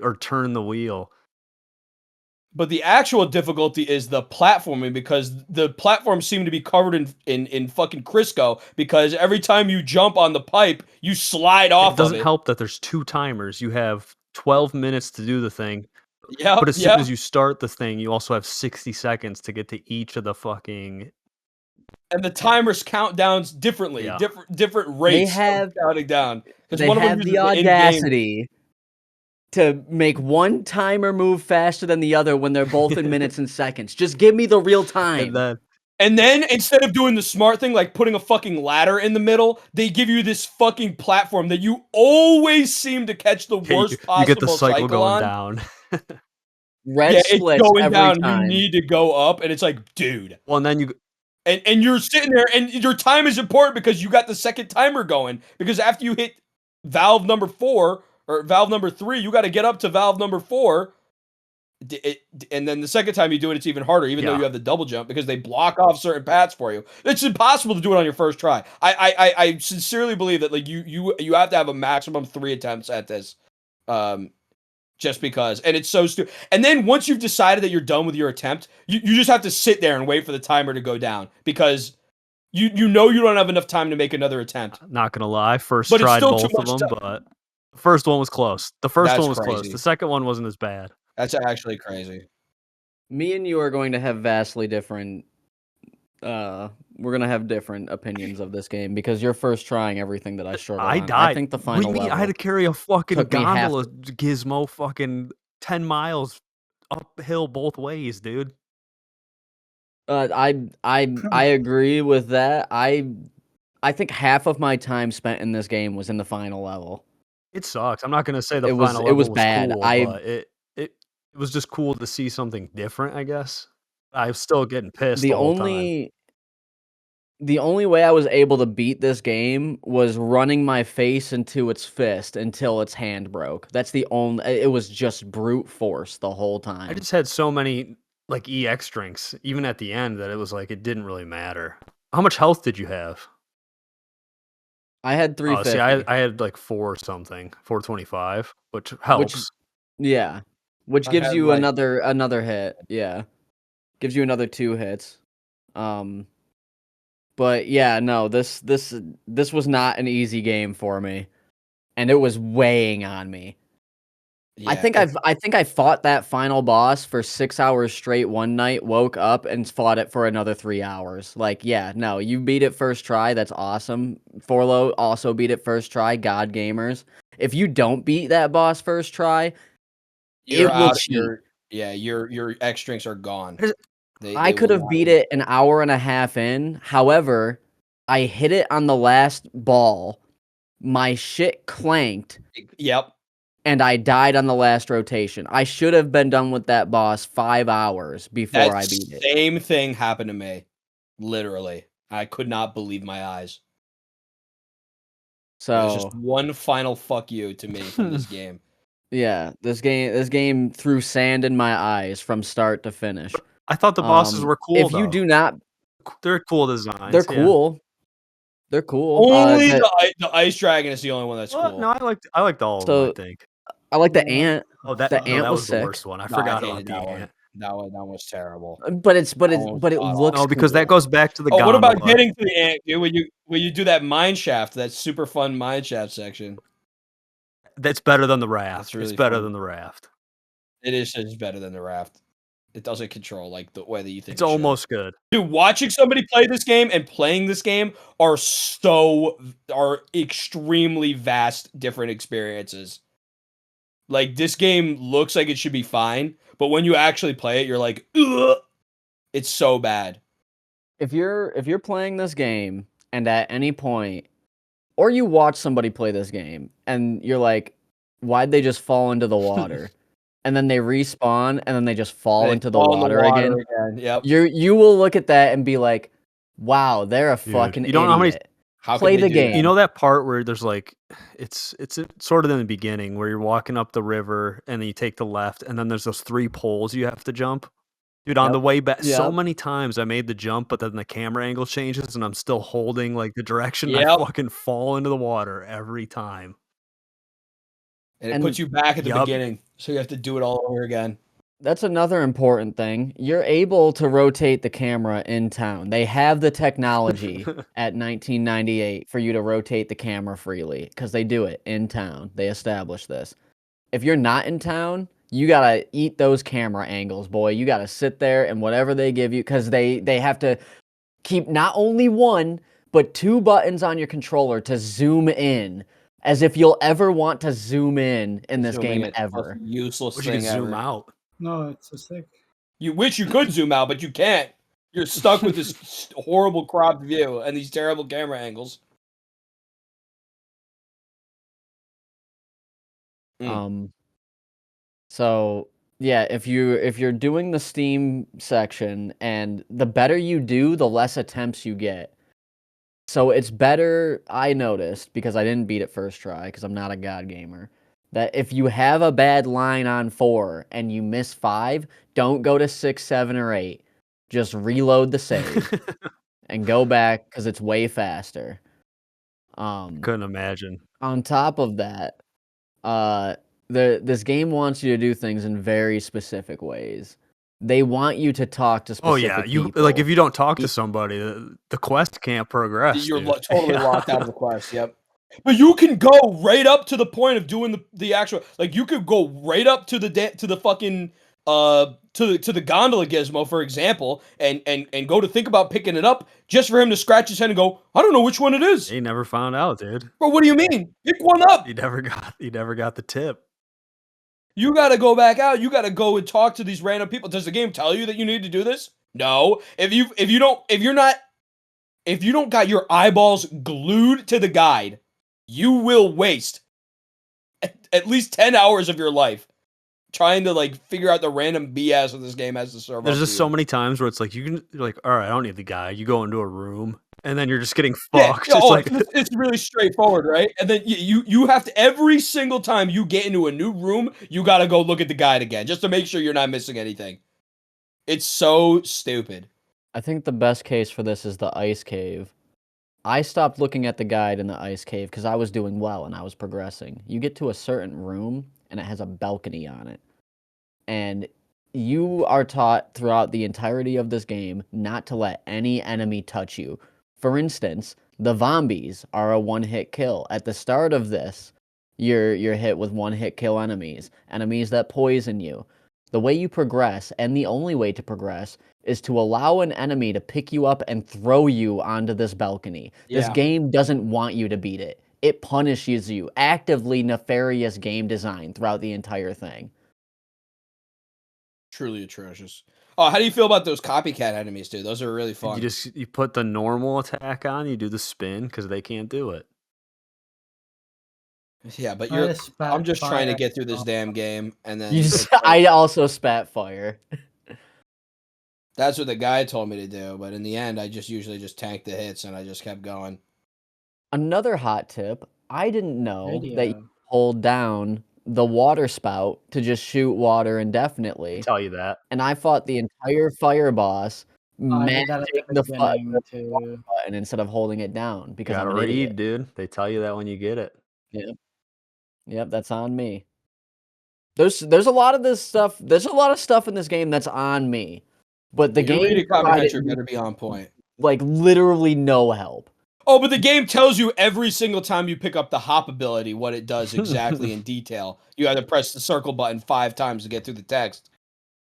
or turn the wheel. But the actual difficulty is the platforming because the platforms seem to be covered in fucking Crisco because every time you jump on the pipe, you slide off It doesn't of it. help that there's 2 timers. You have 12 minutes to do the thing. Yeah, But as soon as you start the thing, you also have 60 seconds to get to each of the fucking and the timers count down differently, Yeah. different rates have- of counting down. They one of them have uses the in-game- audacity to make one timer move faster than the other when they're both in minutes and seconds. Just give me the real time. and then And then instead of doing the smart thing like putting a fucking ladder in the middle, they give you this fucking platform that you always seem to catch the worst possible you get the cycle going on. down. Red Yeah, it's splits going every down. time. You need to go up, and it's like, dude. Well, and then you And you're sitting there, and your time is important because you got the second timer going. Because after you hit valve number 4 or valve number 3, you got to get up to valve number 4. And then the second time you do it, it's even harder, even though Yeah. you have the double jump because they block off certain paths for you. It's impossible to do it on your first try. I sincerely believe that like you have to have a maximum 3 attempts at this, just because. And it's so stupid. And then once you've decided that you're done with your attempt, you just have to sit there and wait for the timer to go down because you know you don't have enough time to make another attempt. Not gonna lie, first But it's tried still too both of much them, time. but the first one was close. The first That's one was close. crazy. The second one wasn't as bad. That's actually crazy. Me and you are going to have vastly different. We're gonna have different opinions of this game because you're first trying everything that I struggled I on. died. I think the What do final you mean? level I had to carry a fucking took me half gondola gizmo fucking 10 miles uphill both ways, dude. I agree with that. I think half of my time spent in this game was in the final level. It sucks. I'm not gonna say the It was final it was level was bad. cool, but it was just cool to see something different, I guess. I was still getting pissed the the whole time. the only way I was able to beat this game was running my face into its fist until its hand broke. That's the only. It was just brute force the whole I time. just had so many like EX drinks, even at the end, that it was like it didn't really matter. How much health did you have? I had Oh, see, 350. I had like 4 something, 425, which Which helps. yeah, which I gives had, you like another hit. Yeah, gives you another 2 hits. But yeah, no, this was not an easy game for me, and it was weighing on me. I yeah, think I fought that final boss for 6 hours straight one night, woke up, and fought it for another 3 hours. Like, yeah, no, you beat it first try, that's awesome. Forlo also beat it first try, God Gamers. If you don't beat that boss first try, you're it will out cheat. your X drinks are gone. I just- I They could will have not beat it an hour and a half in. However, I hit it on the last ball. My shit clanked, Yep. and I died on the last rotation. I should have been done with that boss 5 hours before That I beat it. same thing happened to me. Literally. I could not believe my eyes. There's just So, one final fuck you to me from this game. yeah, this game threw sand in my eyes from start to finish. I thought the bosses were cool If you though. do not, They're cool designs. they're Yeah. cool. They're cool. Only the ice dragon is the only one that's Well, cool. no, I liked all of them, I So think. I like the Yeah. ant. Oh, The no, ant that was was the sick. worst one. I No, I forgot about hated the that one. ant. That was terrible. But it was god looks No, because that cool. goes back to the Oh, what about gondola. getting to the ant, dude? When you do that mine shaft, that super fun mine shaft section. That's better than the raft. That's really It's better fun. than the raft. It is just better than the raft. It doesn't control like the way that you think It's it should. almost good. Dude, watching somebody play this game and playing this game are extremely vast different experiences. Like this game looks like it should be fine, but when you actually play it, you're like, ugh, it's so bad. If you're playing this game and at any point, or you watch somebody play this game and you're like, why'd they just fall into the water? And then they respawn and then they just fall They into the fall in water again. Yep. You will look at that and be like, wow, they're a Dude, fucking you don't know how many- idiot. How Play can they the do that? game. You know that part where there's like, it's sort of in the beginning where you're walking up the river and then you take the left and then there's those 3 poles you have to jump. Dude, on Yep. the way back, so Yep. many times I made the jump, but then the camera angle changes and I'm still holding like the direction. Yep. I fucking fall into the water every time. And it And- puts you back at the Yup. beginning, so you have to do it all over again. That's another important thing. You're able to rotate the camera in town. They have the technology at 1998 for you to rotate the camera freely because they do it in town. They established this. If you're not in town, you gotta eat those camera angles, boy. You gotta sit there and whatever they give you, because they have to keep not only 1 but 2 buttons on your controller to zoom in, as if you'll ever want to zoom in this Zooming game in, ever. most useless Wish you thing could zoom ever. out. No, it's so sick. You wish you could zoom out, but you can't. You're stuck with this horrible cropped view and these terrible camera angles. So yeah, if you're doing the Steam section, and the better you do, the less attempts you get. So it's better, I noticed, because I didn't beat it first try, because I'm not a god gamer, that if you have a bad line on 4 and you miss 5, don't go to 6, 7, or 8. Just reload the save and go back, because it's way faster. Couldn't imagine. On top of that, This game wants you to do things in very specific ways. They want you to talk to Oh specific yeah, people. if you don't talk to somebody, the quest can't progress. You're dude. totally Yeah. locked out of the quest. Yep. But you can go right up to the point of doing the actual, like, you could go right up to the fucking to the gondola gizmo, for example, and go to think about picking it up just for him to scratch his head and go, I don't know which one it is. He never found out, dude. Bro, what do you mean? Pick one up. He never got the tip. You got to go back out. You got to go and talk to these random people. Does the game tell you that you need to do this? No. If you don't got your eyeballs glued to the guide, you will waste at least 10 hours of your life trying to like figure out the random BS of this game has to serve. There's up just to so you. many times where it's like you're like, all right, I don't need the guy. You go into a room and then you're just getting Yeah, fucked. yeah, It's like it's really straightforward, right? And then you have to, every single time you get into a new room, you got to go look at the guide again just to make sure you're not missing anything. It's so stupid. I think the best case for this is the ice cave. I stopped looking at the guide in the ice cave because I was doing well and I was progressing. You get to a certain room and it has a balcony on it. And you are taught throughout the entirety of this game not to let any enemy touch you. For instance, the zombies are a one-hit kill. At the start of this, you're hit with one-hit kill enemies that poison you. The way you progress, and the only way to progress, is to allow an enemy to pick you up and throw you onto this balcony. This Yeah. game doesn't want you to beat it. It punishes you. Actively nefarious game design throughout the entire thing. Truly atrocious. Oh, how do you feel about those copycat enemies, dude? Those are really fun. you put the normal attack on, you do the spin because they can't do it. Yeah, but I just spat I'm just trying to fire get through this off. damn game, and then You it's just, like- I also spat fire. that's what the guy told me to do. But in the end, I just usually just tanked the hits, and I just kept going. Another hot tip, I didn't know that you Video. hold down the water spout to just shoot water indefinitely. Tell you that. And I fought the entire fire boss I did that at mashing the the beginning too. button instead of holding it down because I'm Gotta an read, idiot. dude. They tell you that when you get it. Yep, that's on me. There's a lot of this stuff. There's a lot of stuff in this game that's on me, but the If you're game reading comic provided you me, better be on point. like literally no help. Oh, but the game tells you every single time you pick up the hop ability what it does exactly in detail. You have to press the circle button 5 times to get through the text.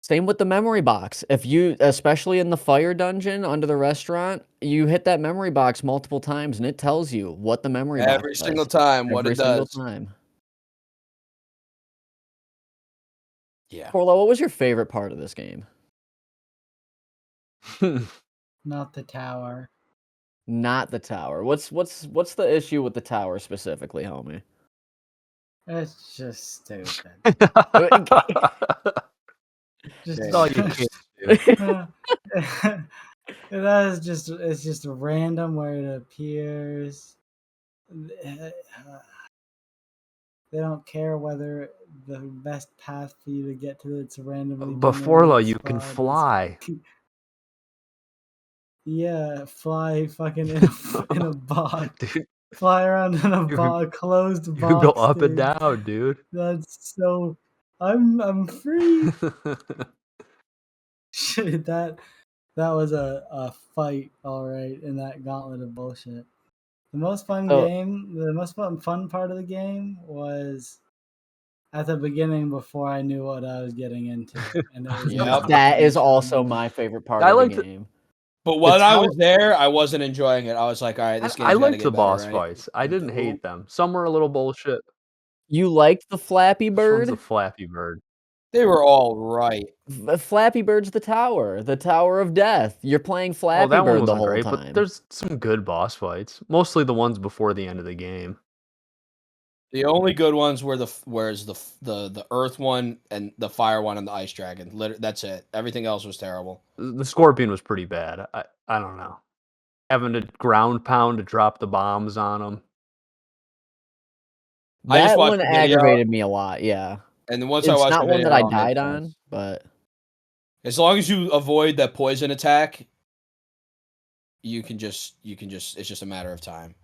Same with the memory box. If you, especially in the fire dungeon under the restaurant, you hit that memory box multiple times and it tells you what the memory box Every does. single time what Every it single does. time. Yeah. Corlo, what was your favorite part of this game? Not the tower. Not the tower. What's the issue with the tower specifically, homie? It's just stupid. Just That's all you can do. that is just, it's just random where it appears. They don't care whether the best path for you to get to it's randomly Before though, generated you can spot is- fly. Yeah, fly fucking in a box. Dude, Fly around in a You- closed you box. go up and dude. down, dude. That's so. I'm free. Shit, that was a fight, all right, in that gauntlet of bullshit. The most fun So- game, the most fun part of the game was at the beginning before I knew what I was getting into, and it was Yep. That is also my favorite part I of like the the- game. But when I tower- was there, I wasn't enjoying it. I was like, all right, this game's I gotta liked get the better, boss right? fights. I didn't hate them. Some were a little bullshit. You liked the Flappy Which one's Bird? the Flappy Bird? They were all right. Flappy Bird's the Tower of Death. You're playing Flappy Oh, that one Bird the wasn't whole great, time. but there's some good boss fights. Mostly the ones before the end of the game. The only good ones were the earth one and the fire one and the ice dragon. That's it. Everything else was terrible. The Scorpion was pretty bad. I don't know. Having to ground pound to drop the bombs on them. I just That watched one the video. aggravated me a lot, yeah. And then once I It's watched not the one video, that I it all made died sense. on, but As long as you avoid that poison attack, you can just it's just a matter of time.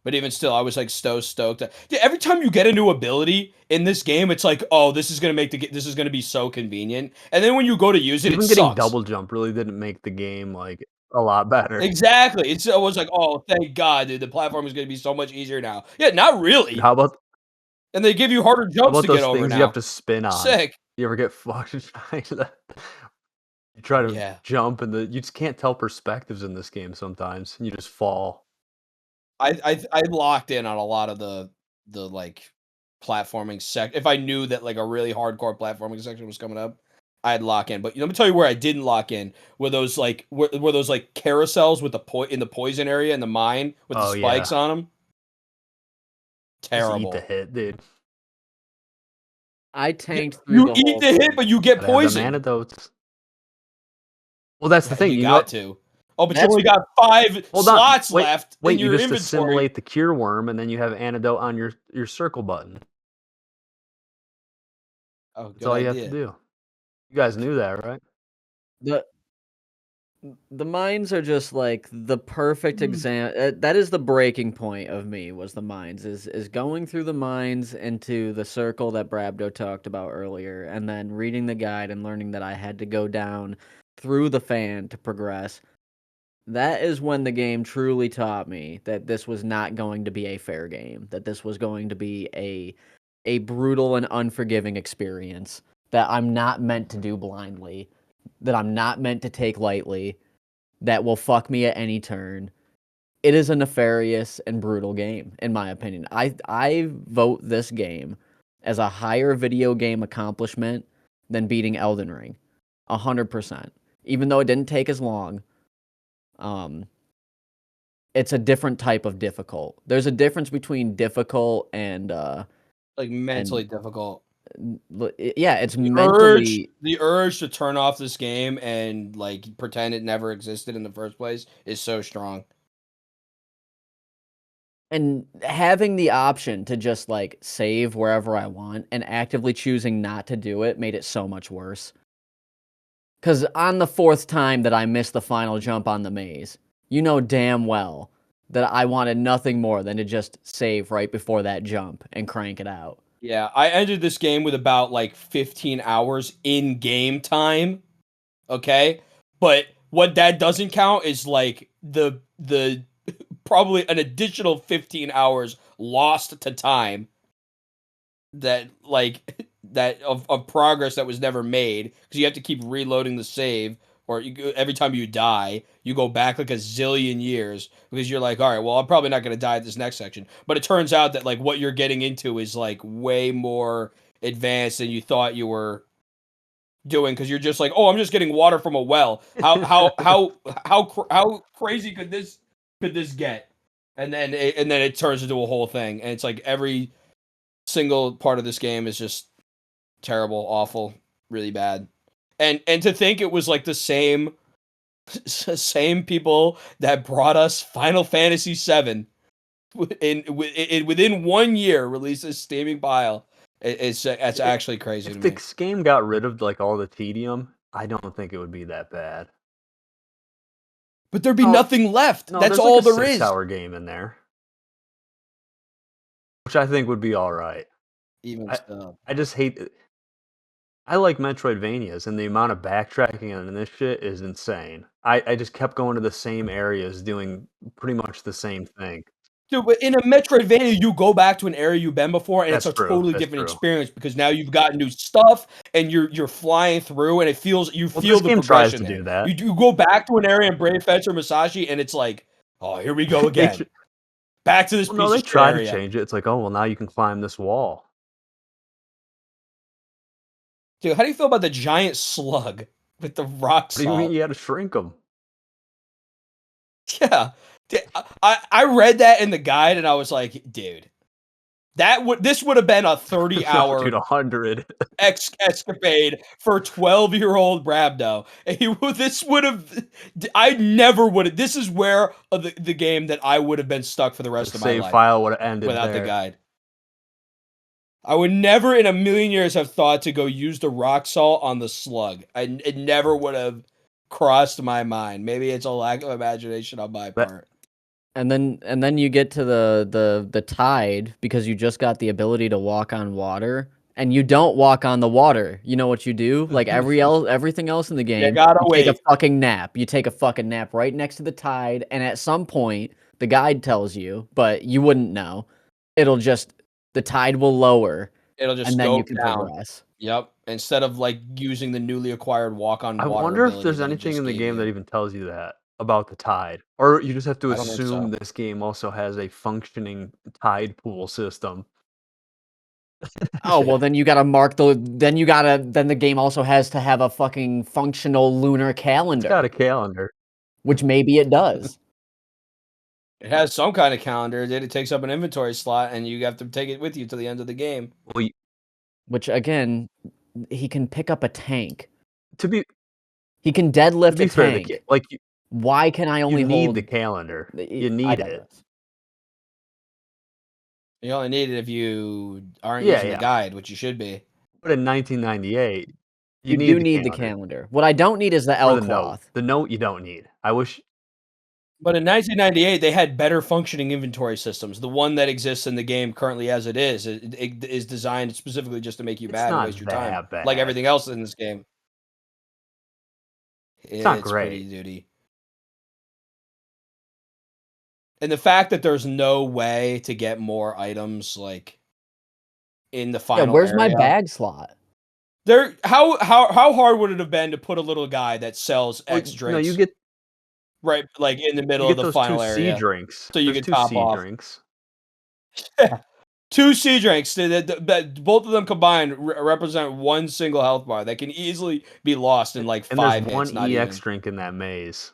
But even still, I was like so stoked. Yeah, every time you get a new ability in this game, it's like, oh, this is gonna this is gonna be so convenient. And then when you go to use it, Even it getting sucks. double jump really didn't make the game like a lot better. Exactly. It was like, oh, thank God, dude. The platform is gonna be so much easier now. Yeah, not really. How about And they give you harder jumps to get those over things now. you have to spin on? Sick. You ever get fucked trying to? You try to Yeah. jump and you just can't tell perspectives in this game sometimes. And you just fall. I locked in on a lot of the like platforming if I knew that like a really hardcore platforming section was coming up, I'd lock in. But let me tell you where I didn't lock in were those like were those like carousels with in the poison area in the mine with the Oh, spikes yeah. on them. Just eat the Terrible. hit, dude. I tanked through You the eat whole the hit, thing. but you get Gotta have them poisoned. antidotes. Well, that's the thing. You You know, got to. Oh, but you That's only got 5 hold on. slots Wait, left in wait. You your just inventory. assimilate the cure worm, and then you have antidote on your circle button. Oh, That's good all you have to idea. do. You guys knew that, right? the the mines are just like the perfect example. That is the breaking point of me. Was the mines is going through the mines into the circle that Brabdo talked about earlier, and then reading the guide and learning that I had to go down through the fan to progress. That is when the game truly taught me that this was not going to be a fair game, that this was going to be a brutal and unforgiving experience that I'm not meant to do blindly, that I'm not meant to take lightly, that will fuck me at any turn. It is a nefarious and brutal game, in my opinion. I vote this game as a higher video game accomplishment than beating Elden Ring. 100%. Even though it didn't take as long. It's a different type of difficult. There's a difference between difficult and Like mentally difficult. yeah, it's mentally. The urge to turn off this game and like pretend it never existed in the first place is so strong. And having the option to just like save wherever I want and actively choosing not to do it made it so much worse. Because on the fourth time that I missed the final jump on the maze, you know damn well that I wanted nothing more than to just save right before that jump and crank it out. Yeah, I ended this game with about like 15 hours in game time. Okay? But what that doesn't count is like the probably an additional 15 hours lost to time that like that of progress that was never made because you have to keep reloading the save or every time you die you go back like a zillion years because you're like, all right, well, I'm probably not going to die at this next section, but it turns out that like what you're getting into is like way more advanced than you thought you were doing because you're just like, oh, I'm just getting water from a well. How crazy could this get? And then it turns into a whole thing, and it's like every single part of this game is just terrible, awful, really bad. And to think it was like the same people that brought us Final Fantasy VII within 1 year releases steaming pile. It's actually crazy If to me. this game got rid of like all the tedium, I don't think it would be that bad. But there'd be No, nothing left. no, That's there's like all a there is. 6-hour game in there, which I think would be all right. Even I so. I just hate. I like Metroidvanias, and the amount of backtracking on this shit is insane. I just kept going to the same areas, doing pretty much the same thing. Dude, but in a Metroidvania, you go back to an area you've been before, and it's That's a true. totally That's different true. experience because now you've got new stuff, and you're flying through, and you Well, feel this the game tries progression to there. do that. You go back to an area in Brave Fetch or Musashi, and it's like, oh, here we go They again. Back to this well, no, piece they of shit try to area. change it. It's like, oh, well, now you can climb this wall. Dude, how do you feel about the giant slug with the rock What do you mean salt? you had to shrink them? Yeah. Dude, I read that in the guide, and I was like, dude, this would have been a 30 No, dude, hour 100. escapade for 12-year-old Brabdo. This would have, I never would have. This is where the game that I would have been stuck for the The rest of my save life file would have ended without the there. guide. I would never in a million years have thought to go use the rock salt on the slug. It never would have crossed my mind. Maybe it's a lack of imagination on my That part. And then you get to the tide because you just got the ability to walk on water, and you don't walk on the water. You know what you do? Like everything else in the game, gotta you take a wait. fucking nap. You take a fucking nap right next to the tide, and at some point, the guide tells you, but you wouldn't know. It'll just the tide will lower, It'll just and then go you can down. progress. Yep. Instead of like using the newly acquired walk on I water wonder if ability there's that it anything just in the gave game that you. even tells you that about the tide, or you just have to I don't think assume so. this game also has a functioning tide pool system. Oh, well, then you gotta mark then the game also has to have a fucking functional lunar It's got calendar, a calendar. which maybe it does. It has some kind of calendar. It takes up an inventory slot, and you have to take it with you to the end of the game. Well, Which again, he can pick up a tank. to be He can to deadlift be a fair, tank. like Why can I you only need the hold calendar. I You need it. digress. You only need it if you aren't Yeah, using the yeah. guide, which you should be. But in 1998, you You need do the need the calendar calendar. What I don't need is the or L the note. cloth. The note you don't need. I wish But in 1998, they had better functioning inventory systems. The one that exists in the game currently, as it is designed specifically just to make you it's mad and not waste your time, that bad. like everything else in this game. It's not It's pretty great. duty. And the fact that there's no way to get more items like in the Yeah, final where's my area. bag slot? There, how hard would it have been to put a little guy that sells Well, X no, drinks right, like in the you middle of get the those 2 final C area, drinks. so you There's could 2 top C off. drinks. 2 C drinks that both of them combined represent one single health bar that can easily be lost in like And there's 5 one hits, not EX even. drink in that maze.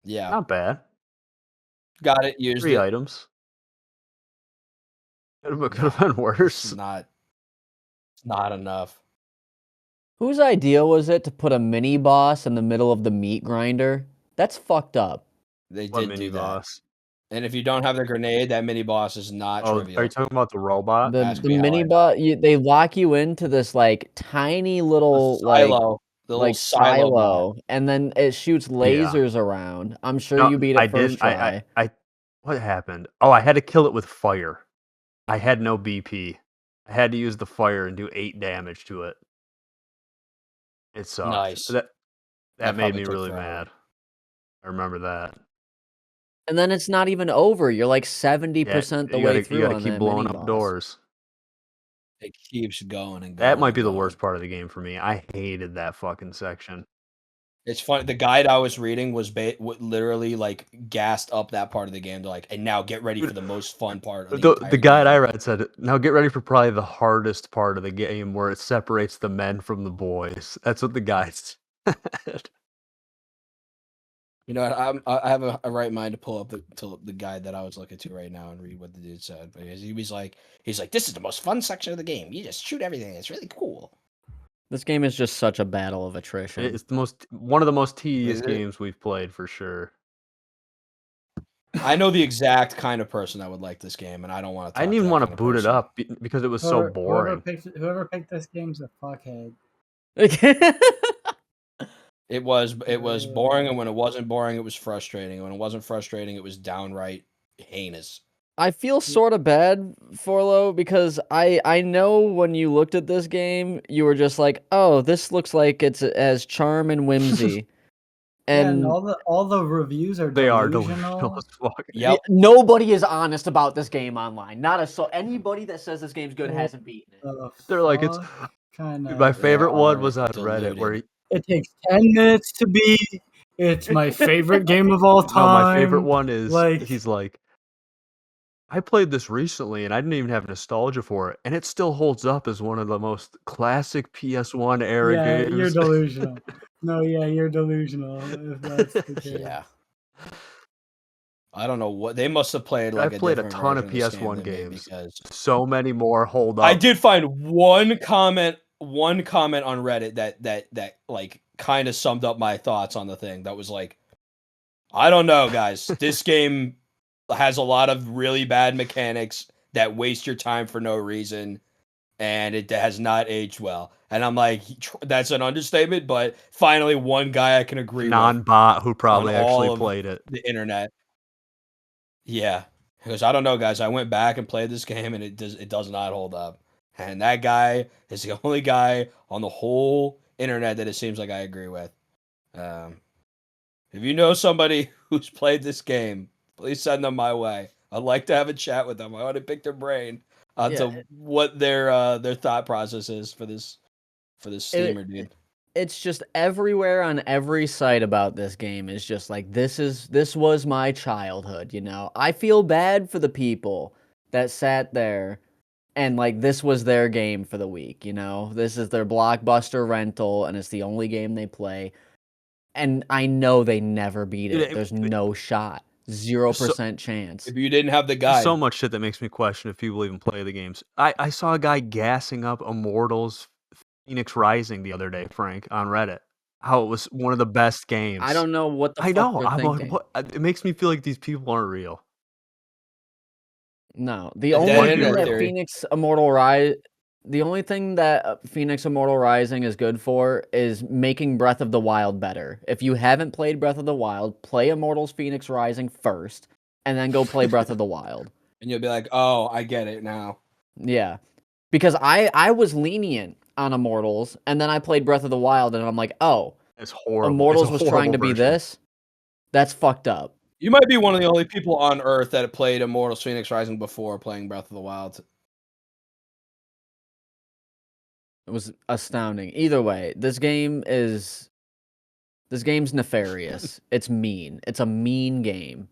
Yeah, Not bad. got it. Used 3 it. items. Could have No, been it's worse. not enough. Whose idea was it to put a mini boss in the middle of the meat grinder? That's fucked up. They What did mini do that. boss? And if you don't have the grenade, that mini boss is not Oh, are you trivial. talking about the robot? The Ask the me how mini I know. boss, they lock you into this like tiny The little silo, the little silo bot. silo, and then it shoots Yeah. lasers around. I'm sure No, you beat I it first didn't. try. What happened? Oh, I had to kill it with fire. I had no BP. I had to use the fire and do 8 damage to it. It sucked. Nice. That made probably me took really forever. mad. I remember that. And then it's not even over. You're like 70% the you way gotta through on keep that blowing mini up boss. doors. It keeps going and going. That might be and the going. worst part of the game for me. I hated that fucking section. It's funny. The guide I was reading was literally like gassed up that part of the game to like, and now get ready for the most fun part of the entire The guide I game. read said, "Now get ready for probably the hardest part of the game where it separates the men from the boys." That's what the guide said. You know what? I have a right mind to pull up the guide that I was looking to right now and read what the dude said. Because he's like, this is the most fun section of the game. You just shoot everything. It's really cool. This game is just such a battle of attrition. It's one of the most tedious Is it? games we've played for sure. I know the exact kind of person that would like this game, and I don't want to. I didn't even want to boot it up because it was so boring. Whoever picked this game's a fuckhead. It was boring, and when it wasn't boring, it was frustrating. And when it wasn't frustrating, it was downright heinous. I feel sort of bad, Forlo, because I know when you looked at this game, you were just like, oh, this looks like it's as charm and whimsy. And And all the reviews are They are delusional. delusional as fuck. Yep. nobody is honest about this game online. Not a soul. Anybody that says this game's good hasn't beaten it. They're like, it's kinda, my favorite one are was on Reddit where it takes 10 minutes to beat. It's my favorite game of all time. no, my favorite one is like he's like, I played this recently and I didn't even have nostalgia for it, and it still holds up as one of the most classic PS1 era yeah, games. you're delusional. No, yeah, you're delusional if that's the case. Yeah. I don't know what they must have played like I've played a different ton of version this game PS1 than me games. because So many more hold up. I did find one comment on Reddit that like kind of summed up my thoughts on the thing. That was like, I don't know, guys. This game has a lot of really bad mechanics that waste your time for no reason. and it has not aged well. And I'm like, that's an understatement, but finally one guy I can agree with Non-bot who on probably actually all of played it. the internet. Yeah, because I don't know, guys. I went back and played this game, and it does not hold up. And that guy is the only guy on the whole internet that it seems like I agree with. Um, if you know somebody who's played this game, please send them my way. I'd like to have a chat with them. I want to pick their brain Yeah, onto what their thought process is for this it steamer, dude. it's just everywhere on every site about this game is just like this was my childhood, you know. I feel bad for the people that sat there and like this was their game for the week, you know. This is their blockbuster rental and it's the only game they play. And I know they never beat Dude, it. There's no shot. there's so 0% chance. If you didn't have the there's guide, so much shit that makes me question if people even play the games. I saw a guy gassing up Immortals Phoenix Rising the other day, Frank, on Reddit. How it was one of the best games. I don't know what the I fuck know. they're I'm like, thinking. what? It makes me feel like these people aren't real. No, the The only dead thing internet that theory. The only thing that Phoenix Immortal Rising is good for is making Breath of the Wild better. If you haven't played Breath of the Wild, play Immortals Phoenix Rising first, and then go play Breath of the Wild. And you'll be like, oh, I get it now. Yeah, because I was lenient on Immortals, and then I played Breath of the Wild, and I'm like, oh, It's horrible. Immortals it's a was horrible trying to be version. this. That's fucked up. You might be one of the only people on Earth that played Immortals Phoenix Rising before playing Breath of the Wild. It was astounding. Either way, this game's nefarious. It's mean. It's a mean game.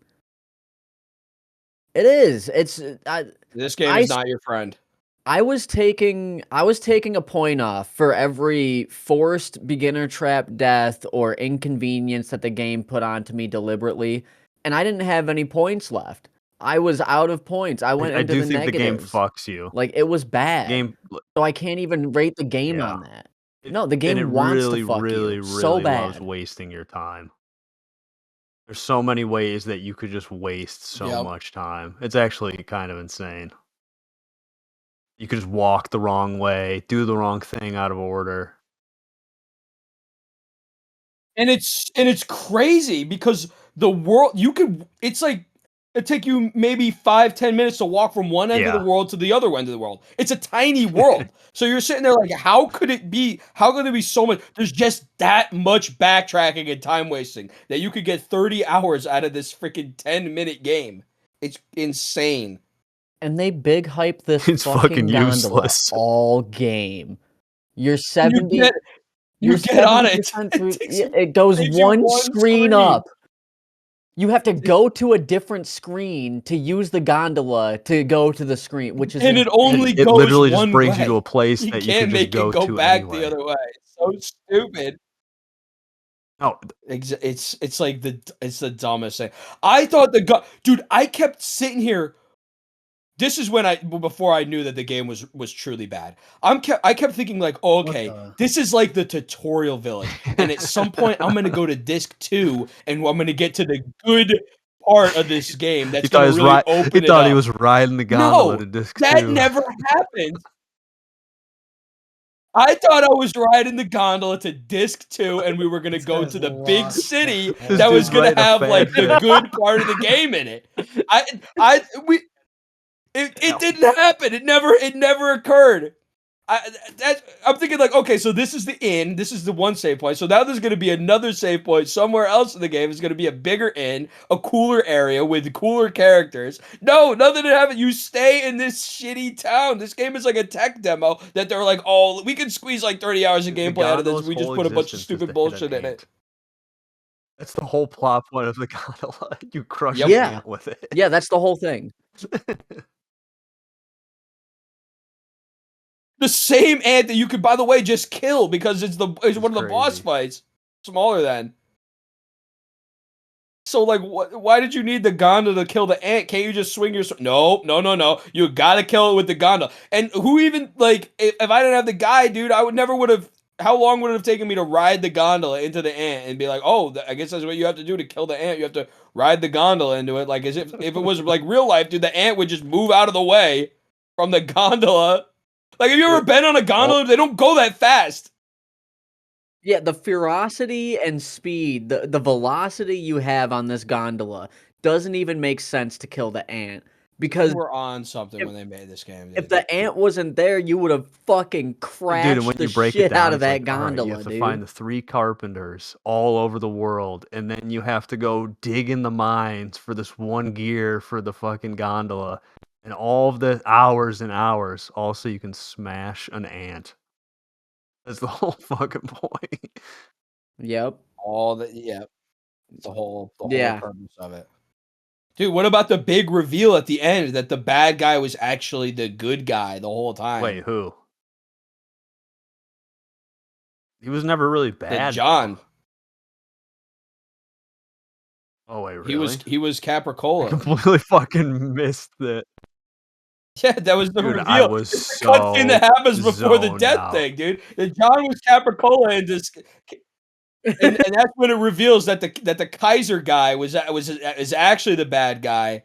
It is. This game I is s- not your friend. I was taking a point off for every forced beginner trap death or inconvenience that the game put onto me deliberately, and I didn't have any points left. I was out of points. I went I into do the think the game negatives. fucks you. Like it was bad. Game, So I can't even rate the game yeah. on that. No, the And it game wants to really, fuck really, you so really loves bad. wasting your time. There's so many ways that you could just waste so Yep. much time. It's actually kind of insane. You could just walk the wrong way, do the wrong thing out of order. And it's crazy because the world it's like it take you maybe 5-10 minutes to walk from one end of the Yeah. world to the other end of the world. It's a tiny world. So you're sitting there like, how could it be so much? There's just that much backtracking and time wasting that you could get 30 hours out of this freaking 10-minute game. It's insane. And they big hype this It's fucking gondola useless. all game. You're You 70 get you're you get on it. 70% through It takes you it goes saves you one one screen up. You have to go to a different screen to use the gondola to go to the screen, which is and it only insane. It goes literally just one brings you to way. a place You that you could can't just make it go go to back the anyway. other way. It's so stupid. No, It's like it's the dumbest thing. I thought dude, I kept sitting here. This is when before I knew that the game was truly bad. I kept thinking like, oh, What okay, the? this is like the tutorial village, and at some point I'm gonna go to disc 2, and I'm gonna get to the good part of this game that's gonna really he open it thought he up. was riding the gondola No, to disc that 2. never happened. I thought I was riding the gondola to disc 2 and we were going to This go guy's to the big lost the city This that was dude's going to writing a have like the fanfic. good part of the game in it. I we it didn't happen. It never occurred. I'm thinking like, okay, so this is the inn. This is the one save point. So now there's going to be another save point somewhere else in the game. It's going to be a bigger inn, a cooler area with cooler characters. No, nothing happened. You stay in this shitty town. This game is like a tech demo that they're like, oh, we can squeeze like 30 hours of The gameplay out of this. gondola's We just whole put a bunch of existence is stupid to hit an bullshit in it. ant. That's the whole plot point of the gondola. You crush Yep. an Yeah. ant with it. Yeah, that's the whole thing. The same ant that you could, by the way, just kill because it's one of the boss crazy. fights. Smaller than. So like, why did you need the gondola to kill the ant? Can't you just swing your sword? No. You gotta kill it with the gondola. And who even like, if I didn't have the guy, dude, I would have. How long would it have taken me to ride the gondola into the ant and be like, oh, I guess that's what you have to do to kill the ant. You have to ride the gondola into it. Like, as if it was like real life, dude, the ant would just move out of the way from the gondola. Like, have you ever been on a gondola? They don't go that fast. Yeah, the ferocity and speed, the velocity you have on this gondola doesn't even make sense to kill the ant. Because They were on something if- when they made this game, if dude. the ant wasn't there, you would have fucking Dude, and when crashed the you break it shit out down, of it's that like, all right, you gondola, have to dude. find the 3 carpenters all over the world, and then you have to go dig in the mines for this one gear for the fucking gondola, and all of the hours and hours, all so you can smash an ant. That's the whole fucking point. Yep. The whole Yeah. purpose of it. Dude, what about the big reveal at the end that the bad guy was actually the good guy the whole time? Wait, who? He was never really That bad. John. Oh wait, really? He was I Capricola. completely fucking missed it. Yeah, that was the Dude, reveal. I was It's the cutscene that happens before the zoned death out. thing, dude. And John was Capricola and this, and that's when it reveals that the Kaiser guy is actually the bad guy.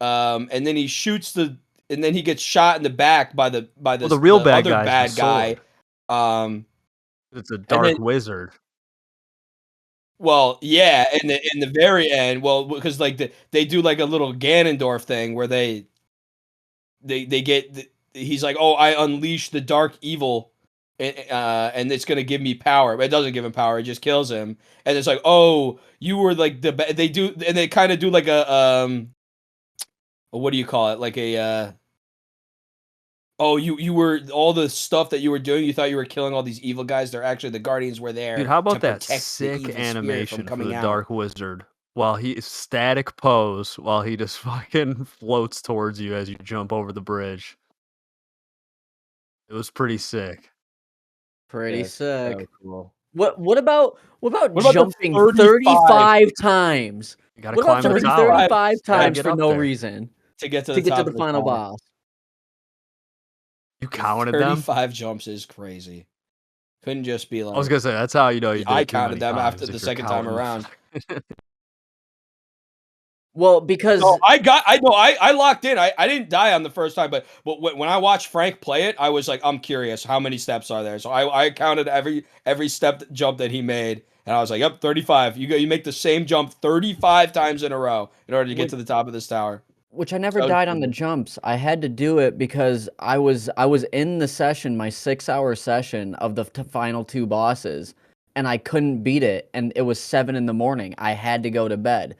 And then he shoots and then he gets shot in the back by the real bad other guy's the bad guy. sword. It's a and dark then- wizard. Well, yeah, in the very end, well, because like they do like a little Ganondorf thing where they get he's like, oh, I unleash the dark evil, and it's gonna give me power, but it doesn't give him power; it just kills him. And it's like, oh, you were like they do, and they kind of do like what do you call it? Like a oh, you were all the stuff that you were doing. You thought you were killing all these evil guys. They're actually the Guardians were there. Dude, how about to that protect the sick evil spirit animation from for coming the out. dark wizard? While he static pose, while he just fucking floats towards you as you jump over the bridge. It was pretty sick. Pretty That's sick. so cool. What about the jumping 35? 35 times? You gotta What about climb the jumping tower. 35 Gotta times get for up no there. reason To get to to the get to top the of the final tower. boss? You counted them? 35 jumps is crazy. Couldn't just be like. I was gonna say that's how you know you did I it too counted many them times, after if the you're second time counting the around. Well, because No, I locked in. I didn't die on the first time, but when I watched Frank play it, I was like, I'm curious, how many steps are there? So I counted every jump that he made, and I was like, yep, 35. You make the same jump 35 times in a row in order to get to the top of this tower. which I never So died on the cool. jumps. I had to do it because I was in the session, my 6-hour session of the final 2 bosses, and I couldn't beat it, and it was 7 in the morning. I had to go to bed.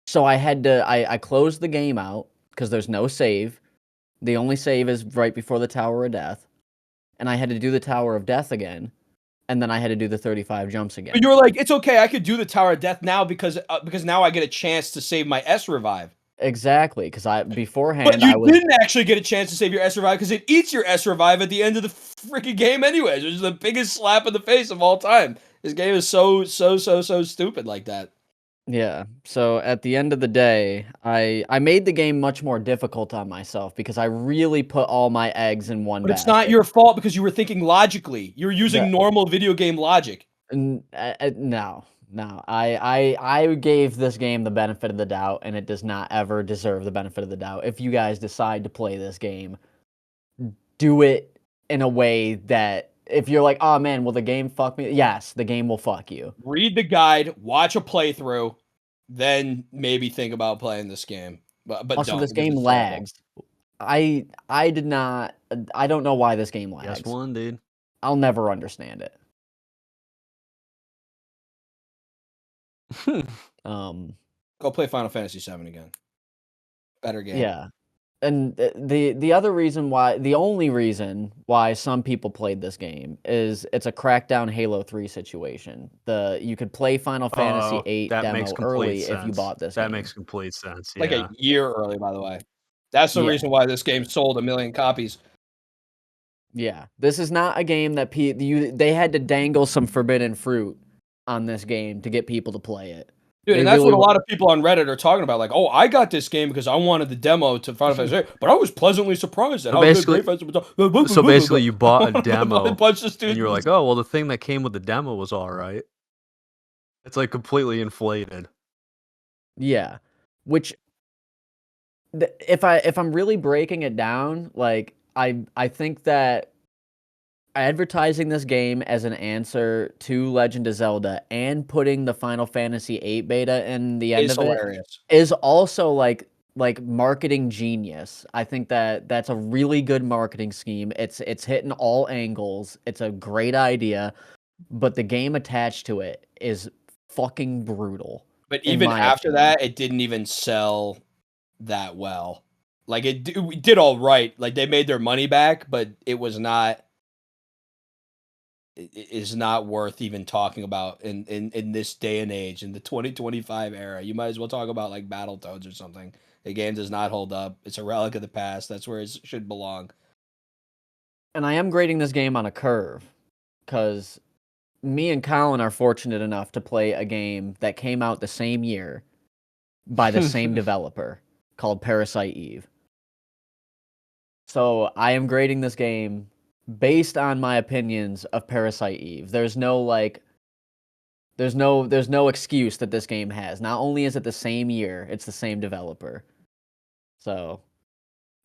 So I closed the game out because there's no save. The only save is right before the Tower of Death. And I had to do the Tower of Death again. And then I had to do the 35 jumps again. But you were like, it's okay, I could do the Tower of Death now because now I get a chance to save my S revive. Exactly, because beforehand But you I was didn't actually get a chance to save your S revive because it eats your S revive at the end of the freaking game, anyways, which is the biggest slap in the face of all time. This game is so stupid like that. Yeah. So at the end of the day, I made the game much more difficult on myself because I really put all my eggs in one But basket. it's not your fault because you were thinking logically. You were using normal video game logic. No. I gave this game the benefit of the doubt, and it does not ever deserve the benefit of the doubt. If you guys decide to play this game, do it in a way that if you're like, oh man, will the game fuck me? Yes, the game will fuck you. Read the guide, watch a playthrough, then maybe think about playing this game. But Also, don't, this because game it's terrible. lags. I did not. I don't know why this game lags. Guess one, dude. I'll never understand it. Go play Final Fantasy VII again. Better game. Yeah. And the other reason why, the only reason why some people played this game is it's a Crackdown Halo 3 situation. You could play Final Fantasy 8 that demo makes complete early sense. if you bought this That game. makes complete sense. Yeah. Like a year early, by the way. That's the Yeah. reason why this game sold 1 million copies. Yeah. This is not a game that they had to dangle some forbidden fruit on this game to get people to play it. Dude, They and that's really what a lot of people on Reddit are talking about. Like, oh, I got this game because I wanted the demo to Final Fantasy 8, but I was pleasantly surprised at So how basically- good Great so basically you bought a demo a bunch of students. and you were like, oh, well, the thing that came with the demo was all right. It's like completely inflated. Yeah. Which if I'm really breaking it down, like I think that advertising this game as an answer to Legend of Zelda and putting the Final Fantasy VIII beta in the end It's of it hilarious. is also like marketing genius. I think that that's a really good marketing scheme. It's hitting all angles. It's a great idea, but the game attached to it is fucking brutal, But in even my after opinion. that, it didn't even sell that well. Like it did all right. Like they made their money back, but it was not. It is not worth even talking about in this day and age in the 2025 era. You might as well talk about like Battletoads or something. The game does not hold up. It's a relic of the past. That's where it should belong. And I am grading this game on a curve, because me and Colin are fortunate enough to play a game that came out the same year by the same developer, called Parasite Eve. So I am grading this game based on my opinions of Parasite Eve. There's no excuse that this game has. Not only is it the same year, it's the same developer. So,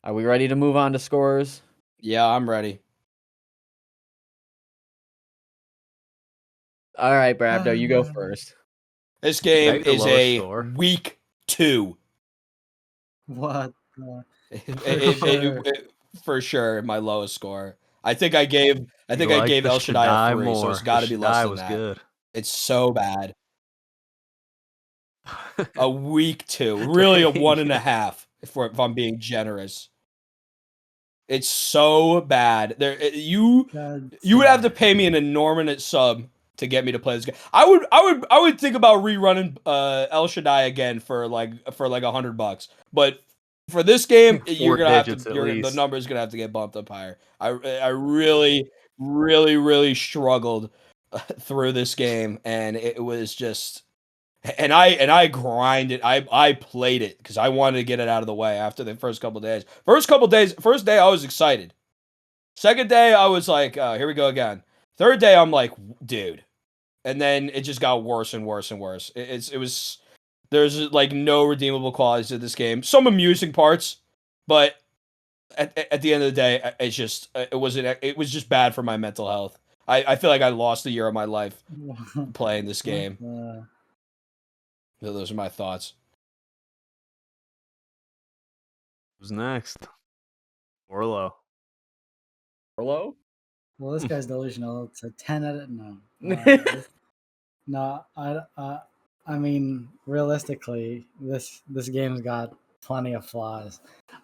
are we ready to move on to scores? Yeah, I'm ready. All right, Brabdo, you go first. This game Take the is lowest a score. week 2. What? the- For sure, my lowest score. I think I gave You like the El Shaddai a Shaddai 3, so more. it's The got to be less Shaddai than was that. good. It's so bad. A week 2, really a Dang. 1.5 if I'm being generous. It's so bad. You God would have to damn. pay me an enormous sub to get me to play this game. I would think about rerunning El Shaddai again for like $100. But for this game, you're 4 gonna have to digits at the least. number's gonna have to get bumped up higher. I really struggled through this game, and it was just. And I grinded. I played it because I wanted to get it out of the way after the first couple days. First day I was excited. Second day I was like, here we go again. Third day I'm like, dude. And then it just got worse and worse and worse. It was there's like no redeemable qualities to this game. Some amusing parts, but at the end of the day, it's just it was just bad for my mental health. I feel like I lost a year of my life playing this game. Those are my thoughts. Who's next? Orlo. Orlo? Well, this guy's delusional. It's a 10 out of no. No, I mean, realistically, this game's got plenty of flaws.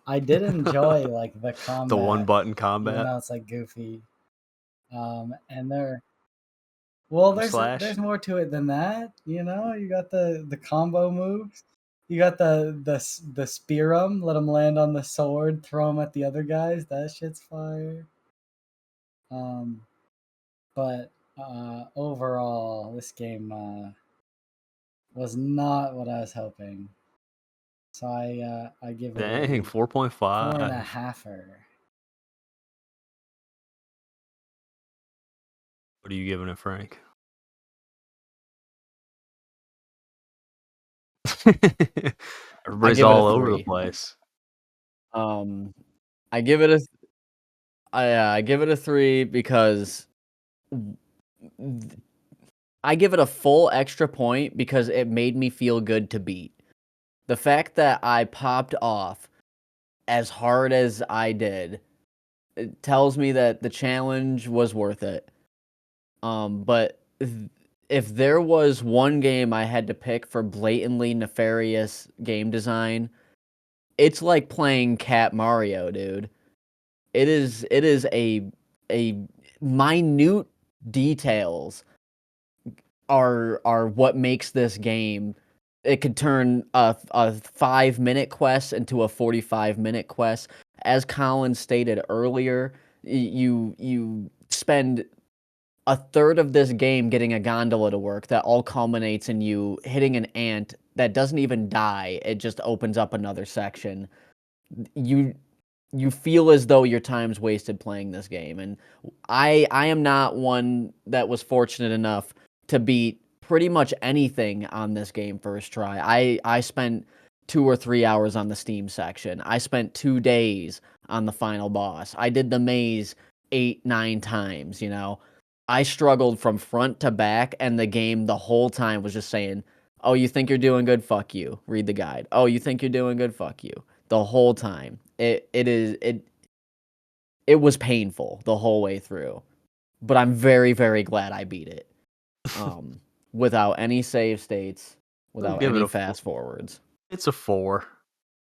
I did enjoy like the combat, The one button even combat. though it's like goofy. And Slash. there's more to it than that. You know, you got the combo moves. You got the spear 'em, let them land on the sword, throw them at the other guys. That shit's fire. Um, but overall, this game was not what I was hoping. So I give it Dang, a 4.5. 4.5. What are you giving it, Frank? Everybody's give it a all over the 3. place. I give it a I give it a 3 because I give it a full extra point because it made me feel good to beat. The fact that I popped off as hard as I did, it tells me that the challenge was worth it. But if there was one game I had to pick for blatantly nefarious game design, it's like playing Cat Mario, dude. It is a minute details are what makes this game. It could turn a 5-minute quest into a 45-minute quest. As Colin stated earlier, you spend a third of this game getting a gondola to work that all culminates in you hitting an ant that doesn't even die. It just opens up another section. You you feel as though your time's wasted playing this game, and I am not one that was fortunate enough to beat pretty much anything on this game first try. I spent 2 or 3 hours on the Steam section. I spent 2 days on the final boss. I did the maze 8, 9 times, you know? I struggled from front to back, and the game the whole time was just saying, "Oh, you think you're doing good? Fuck you. Read the guide. Oh, you think you're doing good? Fuck you." The whole time. It was painful the whole way through. But I'm very, very glad I beat it. Without any save states, without give it any a fast forwards. It's a 4. It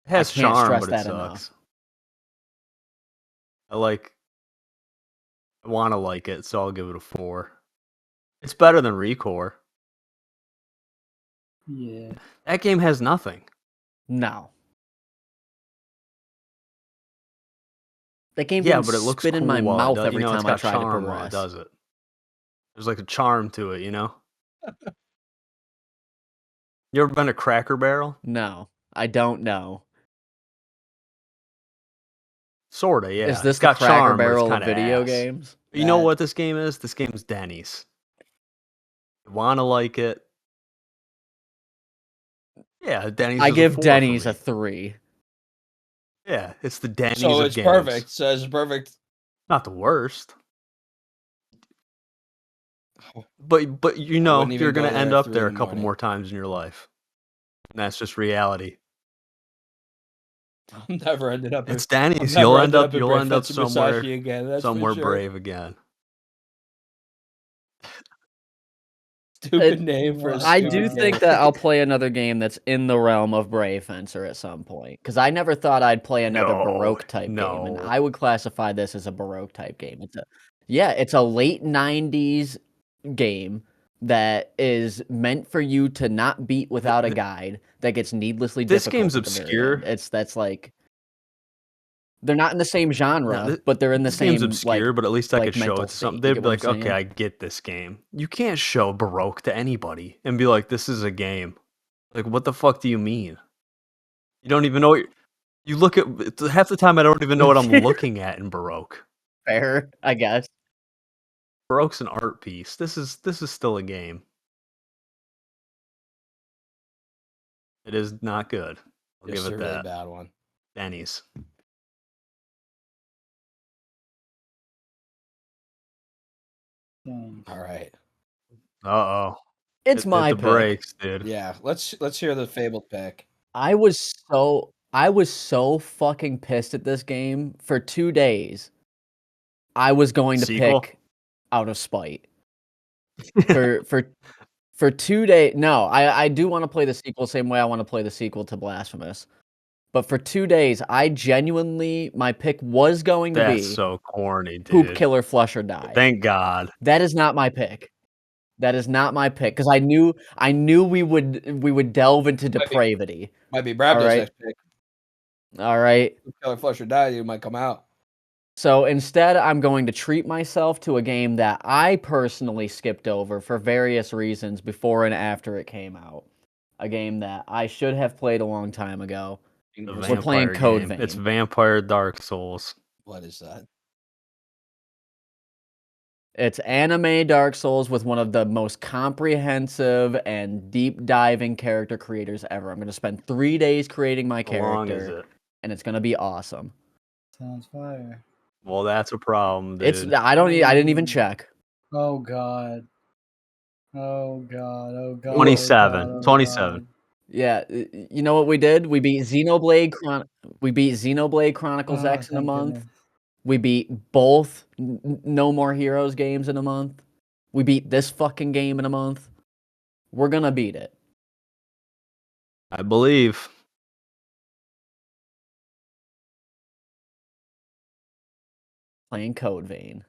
I has can't charm, stress but it that sucks. enough. I want to like it, so I'll give it a 4. It's better than Recore. Yeah. That game has nothing. No. That game Yeah, didn't but it looks spit in cool my while it mouth does. every It's time I got tried to charm while it progress. does it. There's like a charm to it, you know? You ever been to Cracker Barrel? No, I don't know. Sorta, yeah. Is this It's the got Cracker charm, but it's Barrel of kind of video ass. games? You know what this game is? This game is Denny's. You want to like it? Yeah, Denny's I is give a 4 Denny's for a me. 3. Yeah, it's the Denny's So of it's games. perfect. So it's perfect. Not the worst. But you know, wouldn't even you're going go to there end at up 3 there a in the couple morning. more times in your life. And that's just reality. I'm never ended up. It's I'm Denny's. never You'll end ended up at Brave somewhere Fence and Musashi again. That's for sure. brave again. Stupid name for a What? I stupid do game. think that I'll play another game that's in the realm of Brave Fencer at some point. Because I never thought I'd play another Baroque type game. And I would classify this as a Baroque type game. It's a late 90s game that is meant for you to not beat without a guide that gets needlessly This difficult game's at the very obscure. end. That's like they're not in the same genre, No, but they're in the this same game's obscure, like but at least I like could show mental it to something. state. You They'd get be what like, I'm okay, saying? I get this game. You can't show Baroque to anybody and be like, this is a game. Like, what the fuck do you mean? You don't even know what you look at. Half the time, I don't even know what I'm looking at in Baroque. Fair, I guess. Baroque's an art piece. This is still a game. It is not good. I'll Just give a it really that. bad one. Denny's. Dang. All right. Uh-oh. It's my the pick. brakes, dude. Yeah. Let's hear the fabled pick. I was so fucking pissed at this game for 2 days. I was going to Sequel? pick out of spite. For 2 days. No, I do want to play the sequel same way I want to play the sequel to Blasphemous. But for 2 days, I genuinely my pick was going to That's be so corny, dude. Poop Killer Flush or Die. Thank God. That is not my pick. That is not my pick because I knew we would delve into depravity. Might be Brabdo's All right. next pick. All right. Killer Flush or Die, you might come out. So instead, I'm going to treat myself to a game that I personally skipped over for various reasons before and after it came out. A game that I should have played a long time ago. We're playing Code game. Vein. It's Vampire Dark Souls. What is that? It's anime Dark Souls with one of the most comprehensive and deep diving character creators ever. I'm going to spend 3 days creating my How long is character, it? and it's going to be awesome. Sounds fire. Well, that's a problem, dude. I didn't even check. Oh god. Oh god. Oh god. 27. Oh god, oh 27. god. Yeah, you know what we did? We beat Xenoblade Chronicles Oh, X in a thank month. goodness. We beat both No More Heroes games in a month. We beat this fucking game in a month. We're gonna beat it. I believe. Playing Code Vein.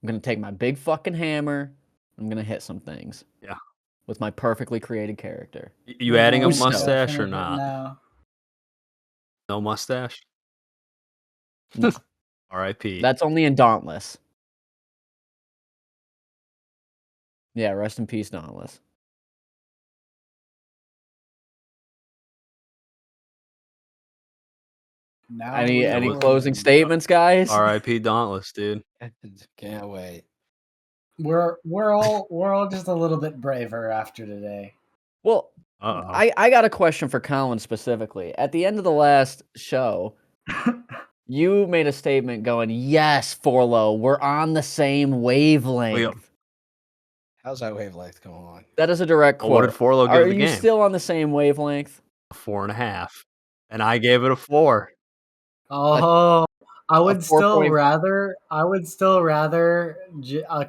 I'm gonna take my big fucking hammer. I'm gonna hit some things. Yeah. With my perfectly created character. You adding a Oh, Gusto. mustache or definitely not? now. No mustache? No. R.I.P. That's only in Dauntless. Yeah, rest in peace, Dauntless. Now Any we're closing recording. statements, guys? R.I.P. Dauntless, dude. Can't wait. We're all just a little bit braver after today. Well, Uh-oh. I got a question for Colin specifically. At the end of the last show, You made a statement going, "Yes, Forlo, we're on the same wavelength." How's that wavelength going on? That is a direct Well, what did quote. Forlo give Are the you game? still on the same wavelength? A 4.5, and I gave it a 4. Oh, I A would 4 still point rather a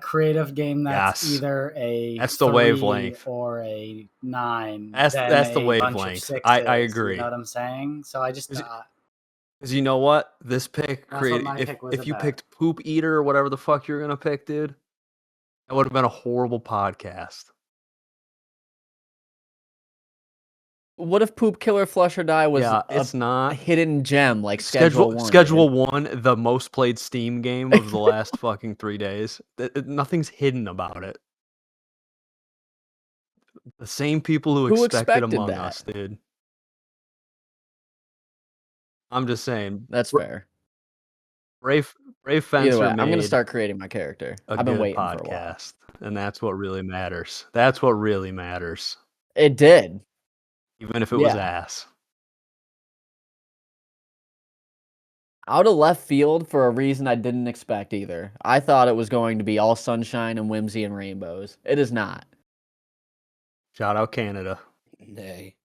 creative game that's Yes. either a That's the 3 wavelength. or a 9 than That's the a bunch of wavelength. I 6s. You know agree. what I'm saying? So I just 'Cause you know what? This pick that's what created my pick was if you about. picked Poop Eater or whatever the fuck you're gonna pick, dude, that would have been a horrible podcast. What if Poop Killer Flush or Die was Yeah, a it's not. hidden gem like Schedule 1, Schedule dude? 1, the most played Steam game of the last fucking 3 days. Nothing's hidden about it. The same people who Who expected expected Among that? Us, dude. I'm just saying, That's fair. Brave Either Fencer way, I'm gonna made start creating my character. a I've been good waiting for a while. podcast, and that's what really matters. That's what really matters, It did. even if it was Yeah. ass. Out of left field for a reason I didn't expect either. I thought it was going to be all sunshine and whimsy and rainbows. It is not. Shout out Canada. Nay.